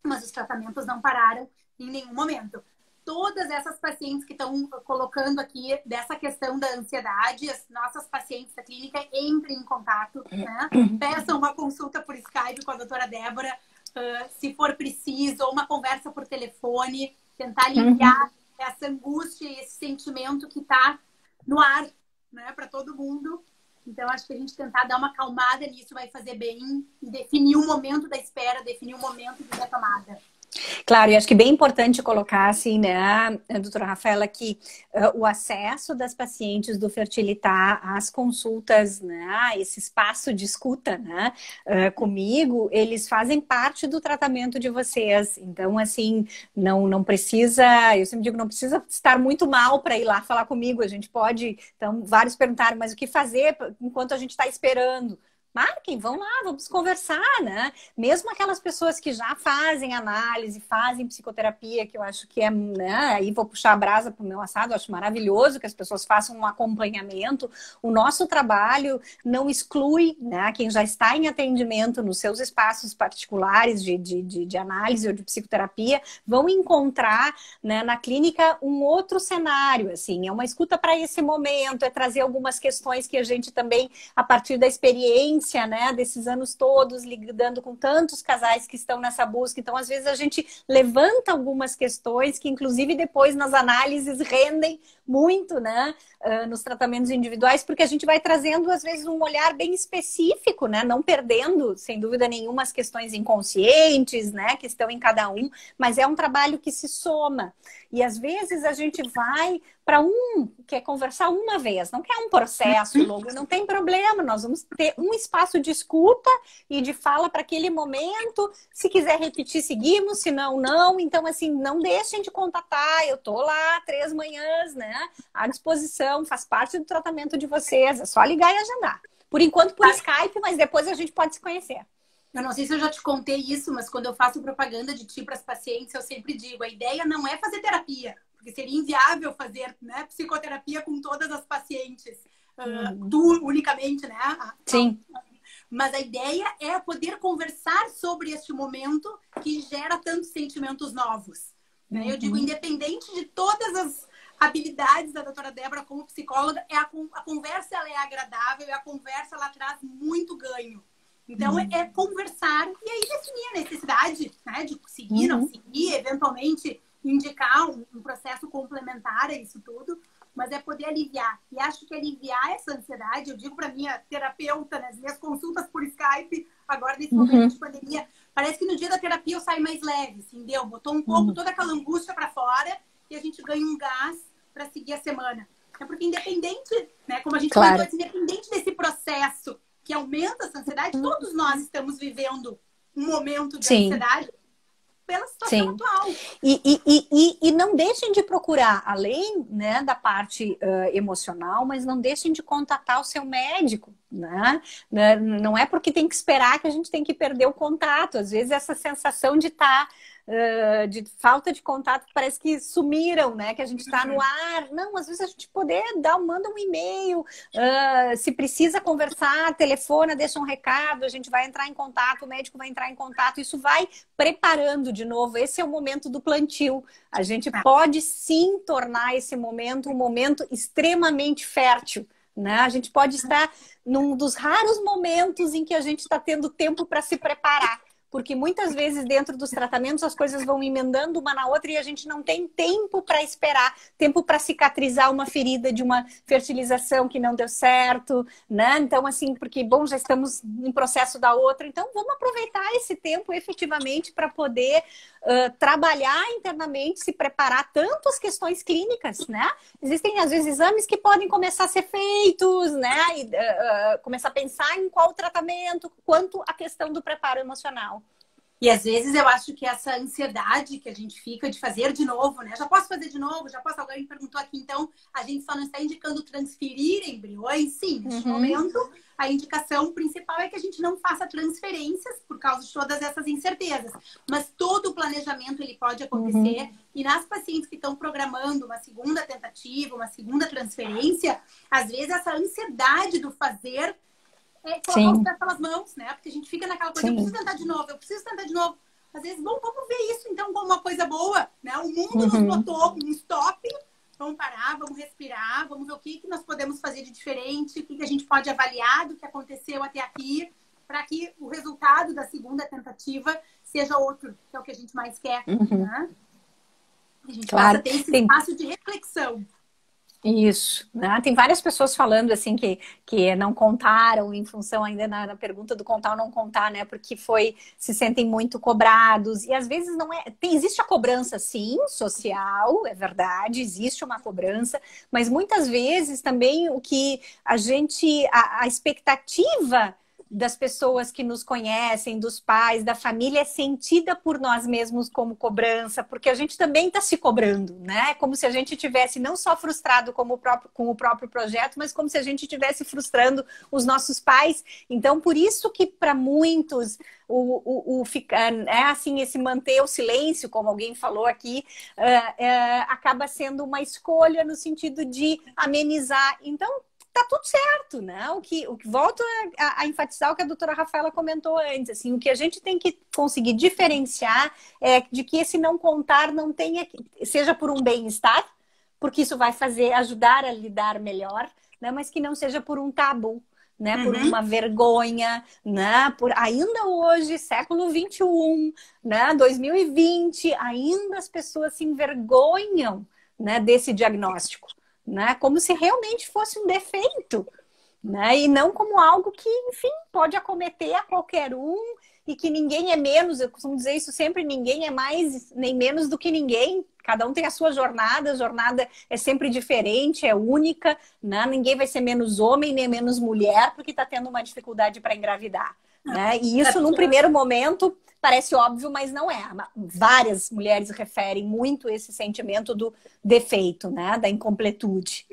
mas os tratamentos não pararam em nenhum momento. Todas essas pacientes que estão colocando aqui dessa questão da ansiedade, as nossas pacientes da clínica entrem em contato, né? Peçam uma consulta por Skype com a doutora Débora, se for preciso, ou uma conversa por telefone, tentar aliviar essa angústia e esse sentimento que está no ar, né, para todo mundo. Então, acho que a gente tentar dar uma acalmada nisso vai fazer bem e definir o momento da espera, definir o momento de retomada. Claro, e acho que bem importante colocar, assim, né, doutora Rafaela, que o acesso das pacientes do Fertilitar às consultas, né, esse espaço de escuta, né, comigo, eles fazem parte do tratamento de vocês. Então, assim, não precisa, eu sempre digo, não precisa estar muito mal para ir lá falar comigo. A gente pode, então, vários perguntaram, mas o que fazer enquanto a gente está esperando? Marquem, vão lá, vamos conversar, né? Mesmo aquelas pessoas que já fazem análise, fazem psicoterapia, que eu acho que é, né? Aí vou puxar a brasa para o meu assado, eu acho maravilhoso que as pessoas façam um acompanhamento. O nosso trabalho não exclui, né, quem já está em atendimento nos seus espaços particulares de análise ou de psicoterapia, vão encontrar, né, na clínica um outro cenário, assim, é uma escuta para esse momento, é trazer algumas questões que a gente também, a partir da experiência, né, desses anos todos, lidando com tantos casais que estão nessa busca. Então, às vezes, a gente levanta algumas questões que, inclusive, depois nas análises rendem muito, né, nos tratamentos individuais, porque a gente vai trazendo, às vezes, um olhar bem específico, né, não perdendo, sem dúvida nenhuma, as questões inconscientes, né, que estão em cada um, mas é um trabalho que se soma. E, às vezes, a gente vai para quer conversar uma vez, não quer um processo longo, não tem problema, nós vamos ter um espaço de escuta e de fala para aquele momento. Se quiser repetir, seguimos, se não, não. Então, assim, não deixem de contatar, eu tô lá 3 manhãs, né, à disposição, faz parte do tratamento de vocês, é só ligar e agendar. Por enquanto por Skype, mas depois a gente pode se conhecer. Eu não sei se eu já te contei isso, mas quando eu faço propaganda de ti para as pacientes, eu sempre digo, a ideia não é fazer terapia, porque seria inviável fazer, né, psicoterapia com todas as pacientes, tu unicamente, né? Sim. Mas a ideia é poder conversar sobre este momento que gera tantos sentimentos novos. Né? Eu digo, independente de todas as habilidades da doutora Débora como psicóloga, a conversa ela é agradável e a conversa ela traz muito ganho. Então, é conversar e aí definir a necessidade, né, de seguir, não seguir, eventualmente indicar um processo complementar a isso tudo, mas é poder aliviar. E acho que aliviar essa ansiedade, eu digo para minha terapeuta, nas minhas consultas por Skype, agora nesse momento de pandemia, parece que no dia da terapia eu saio mais leve, assim, deu, botou um pouco toda aquela angústia para fora e a gente ganha um gás para seguir a semana. É porque independente, né, como a gente Claro. falou, independente desse processo que aumenta essa ansiedade, todos nós estamos vivendo um momento de Sim. ansiedade pela situação Sim. atual. E não deixem de procurar, além, né, da parte emocional, mas não deixem de contatar o seu médico, né? Não é porque tem que esperar que a gente tem que perder o contato. Às vezes essa sensação de estar de falta de contato parece que sumiram, né? Que a gente está no ar. Não, às vezes a gente manda um e-mail, se precisa conversar, telefona, deixa um recado, a gente vai entrar em contato, o médico vai entrar em contato, isso vai preparando de novo. Esse é o momento do plantio. A gente pode sim tornar esse momento um momento extremamente fértil, né? A gente pode estar num dos raros momentos em que a gente está tendo tempo para se preparar. Porque muitas vezes dentro dos tratamentos as coisas vão emendando uma na outra e a gente não tem tempo para esperar, tempo para cicatrizar uma ferida de uma fertilização que não deu certo, né? Então, assim, porque, bom, já estamos em processo da outra, então vamos aproveitar esse tempo efetivamente para poder trabalhar internamente, se preparar tanto as questões clínicas, né? Existem, às vezes, exames que podem começar a ser feitos, né? E começar a pensar em qual tratamento, quanto a questão do preparo emocional. E às vezes eu acho que essa ansiedade que a gente fica de fazer de novo, né? Já posso fazer de novo? Já posso? Alguém me perguntou aqui, então a gente só não está indicando transferir embriões? Sim, neste momento a indicação principal é que a gente não faça transferências por causa de todas essas incertezas. Mas todo o planejamento ele pode acontecer. E nas pacientes que estão programando uma segunda tentativa, uma segunda transferência, às vezes essa ansiedade do fazer colocar os pés pelas mãos, né? Porque a gente fica naquela coisa, eu preciso tentar de novo, eu preciso tentar de novo. Às vezes, bom, vamos ver isso então como uma coisa boa, né? O mundo nos botou um stop, vamos parar, vamos respirar, vamos ver o que nós podemos fazer de diferente, o que a gente pode avaliar do que aconteceu até aqui, para que o resultado da segunda tentativa seja outro, que é o que a gente mais quer, né? A gente possa ter esse espaço de reflexão. Isso, né? Tem várias pessoas falando assim que não contaram em função ainda na pergunta do contar ou não contar, né? Porque se sentem muito cobrados e às vezes não é. Existe a cobrança, sim, social, é verdade, existe uma cobrança, mas muitas vezes também o que a expectativa das pessoas que nos conhecem, dos pais, da família, é sentida por nós mesmos como cobrança, porque a gente também está se cobrando, né? Como se a gente tivesse não só frustrado com o próprio projeto, mas como se a gente estivesse frustrando os nossos pais. Então, por isso que para muitos esse manter o silêncio, como alguém falou aqui, acaba sendo uma escolha no sentido de amenizar. Então, tá tudo certo, né? O que volto a enfatizar o que a doutora Rafaela comentou antes, assim, o que a gente tem que conseguir diferenciar é de que esse não contar não tenha, seja por um bem-estar, porque isso vai ajudar a lidar melhor, né? Mas que não seja por um tabu, né? Por uma vergonha, né? Ainda hoje, século XXI, né? 2020, ainda as pessoas se envergonham, né, desse diagnóstico. Né? Como se realmente fosse um defeito, né? E não como algo que, enfim, pode acometer a qualquer um e que ninguém é menos. Eu costumo dizer isso sempre: ninguém é mais nem menos do que ninguém. Cada um tem a sua jornada, a jornada é sempre diferente, é única, né? Ninguém vai ser menos homem nem menos mulher porque está tendo uma dificuldade para engravidar. Né? E isso, num primeiro momento, parece óbvio, mas não é. Várias mulheres referem muito esse sentimento do defeito, né? Da incompletude.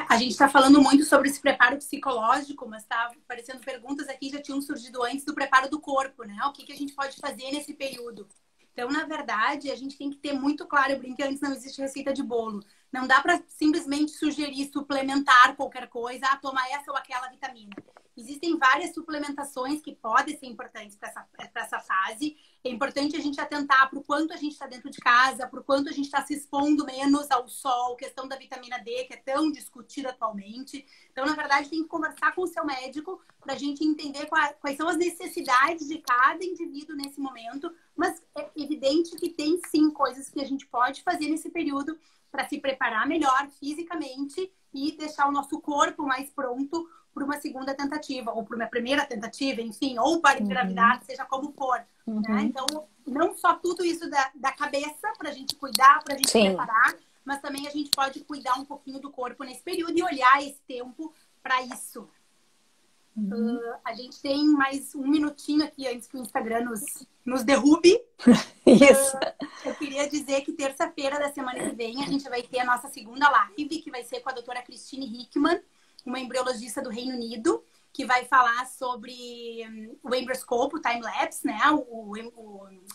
A gente está falando muito sobre esse preparo psicológico, mas está aparecendo perguntas aqui, já tinham surgido antes, do preparo do corpo, né? O que a gente pode fazer nesse período? Então, na verdade, a gente tem que ter muito claro, eu brinquei antes, não existe receita de bolo. Não dá para simplesmente sugerir suplementar qualquer coisa, tomar essa ou aquela vitamina. Existem várias suplementações que podem ser importantes para essa fase. É importante a gente atentar para o quanto a gente está dentro de casa, para o quanto a gente está se expondo menos ao sol, questão da vitamina D, que é tão discutida atualmente. Então, na verdade, tem que conversar com o seu médico para a gente entender quais são as necessidades de cada indivíduo nesse momento. Mas é evidente que tem, sim, coisas que a gente pode fazer nesse período para se preparar melhor fisicamente e deixar o nosso corpo mais pronto para uma segunda tentativa, ou para uma primeira tentativa, enfim, ou para engravidar, seja como for. Né? Então, não só tudo isso da cabeça para a gente cuidar, para a gente preparar, mas também a gente pode cuidar um pouquinho do corpo nesse período e olhar esse tempo para isso. A gente tem mais um minutinho aqui antes que o Instagram nos derrube. Isso. Eu queria dizer que terça-feira da semana que vem a gente vai ter a nossa segunda live, que vai ser com a doutora Christine Hickman, uma embriologista do Reino Unido, que vai falar sobre o embryoscope, o time-lapse, né?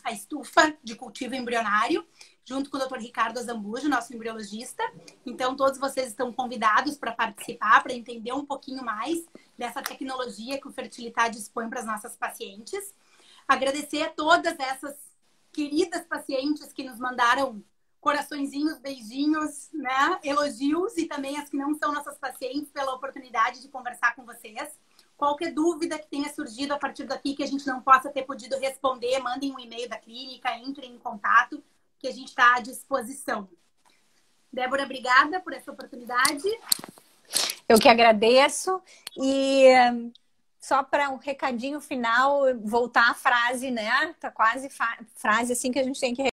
A estufa de cultivo embrionário, junto com o Dr. Ricardo Azambujo, nosso embriologista. Então, todos vocês estão convidados para participar, para entender um pouquinho mais dessa tecnologia que o Fertilidade dispõe para as nossas pacientes. Agradecer a todas essas queridas pacientes que nos mandaram coraçõezinhos, beijinhos, né? Elogios, e também as que não são nossas pacientes pela oportunidade de conversar com vocês. Qualquer dúvida que tenha surgido a partir daqui que a gente não possa ter podido responder, mandem um e-mail da clínica, entrem em contato, que a gente está à disposição. Débora, obrigada por essa oportunidade. Eu que agradeço. E só para um recadinho final, voltar à frase, né? Tá quase frase assim que a gente tem que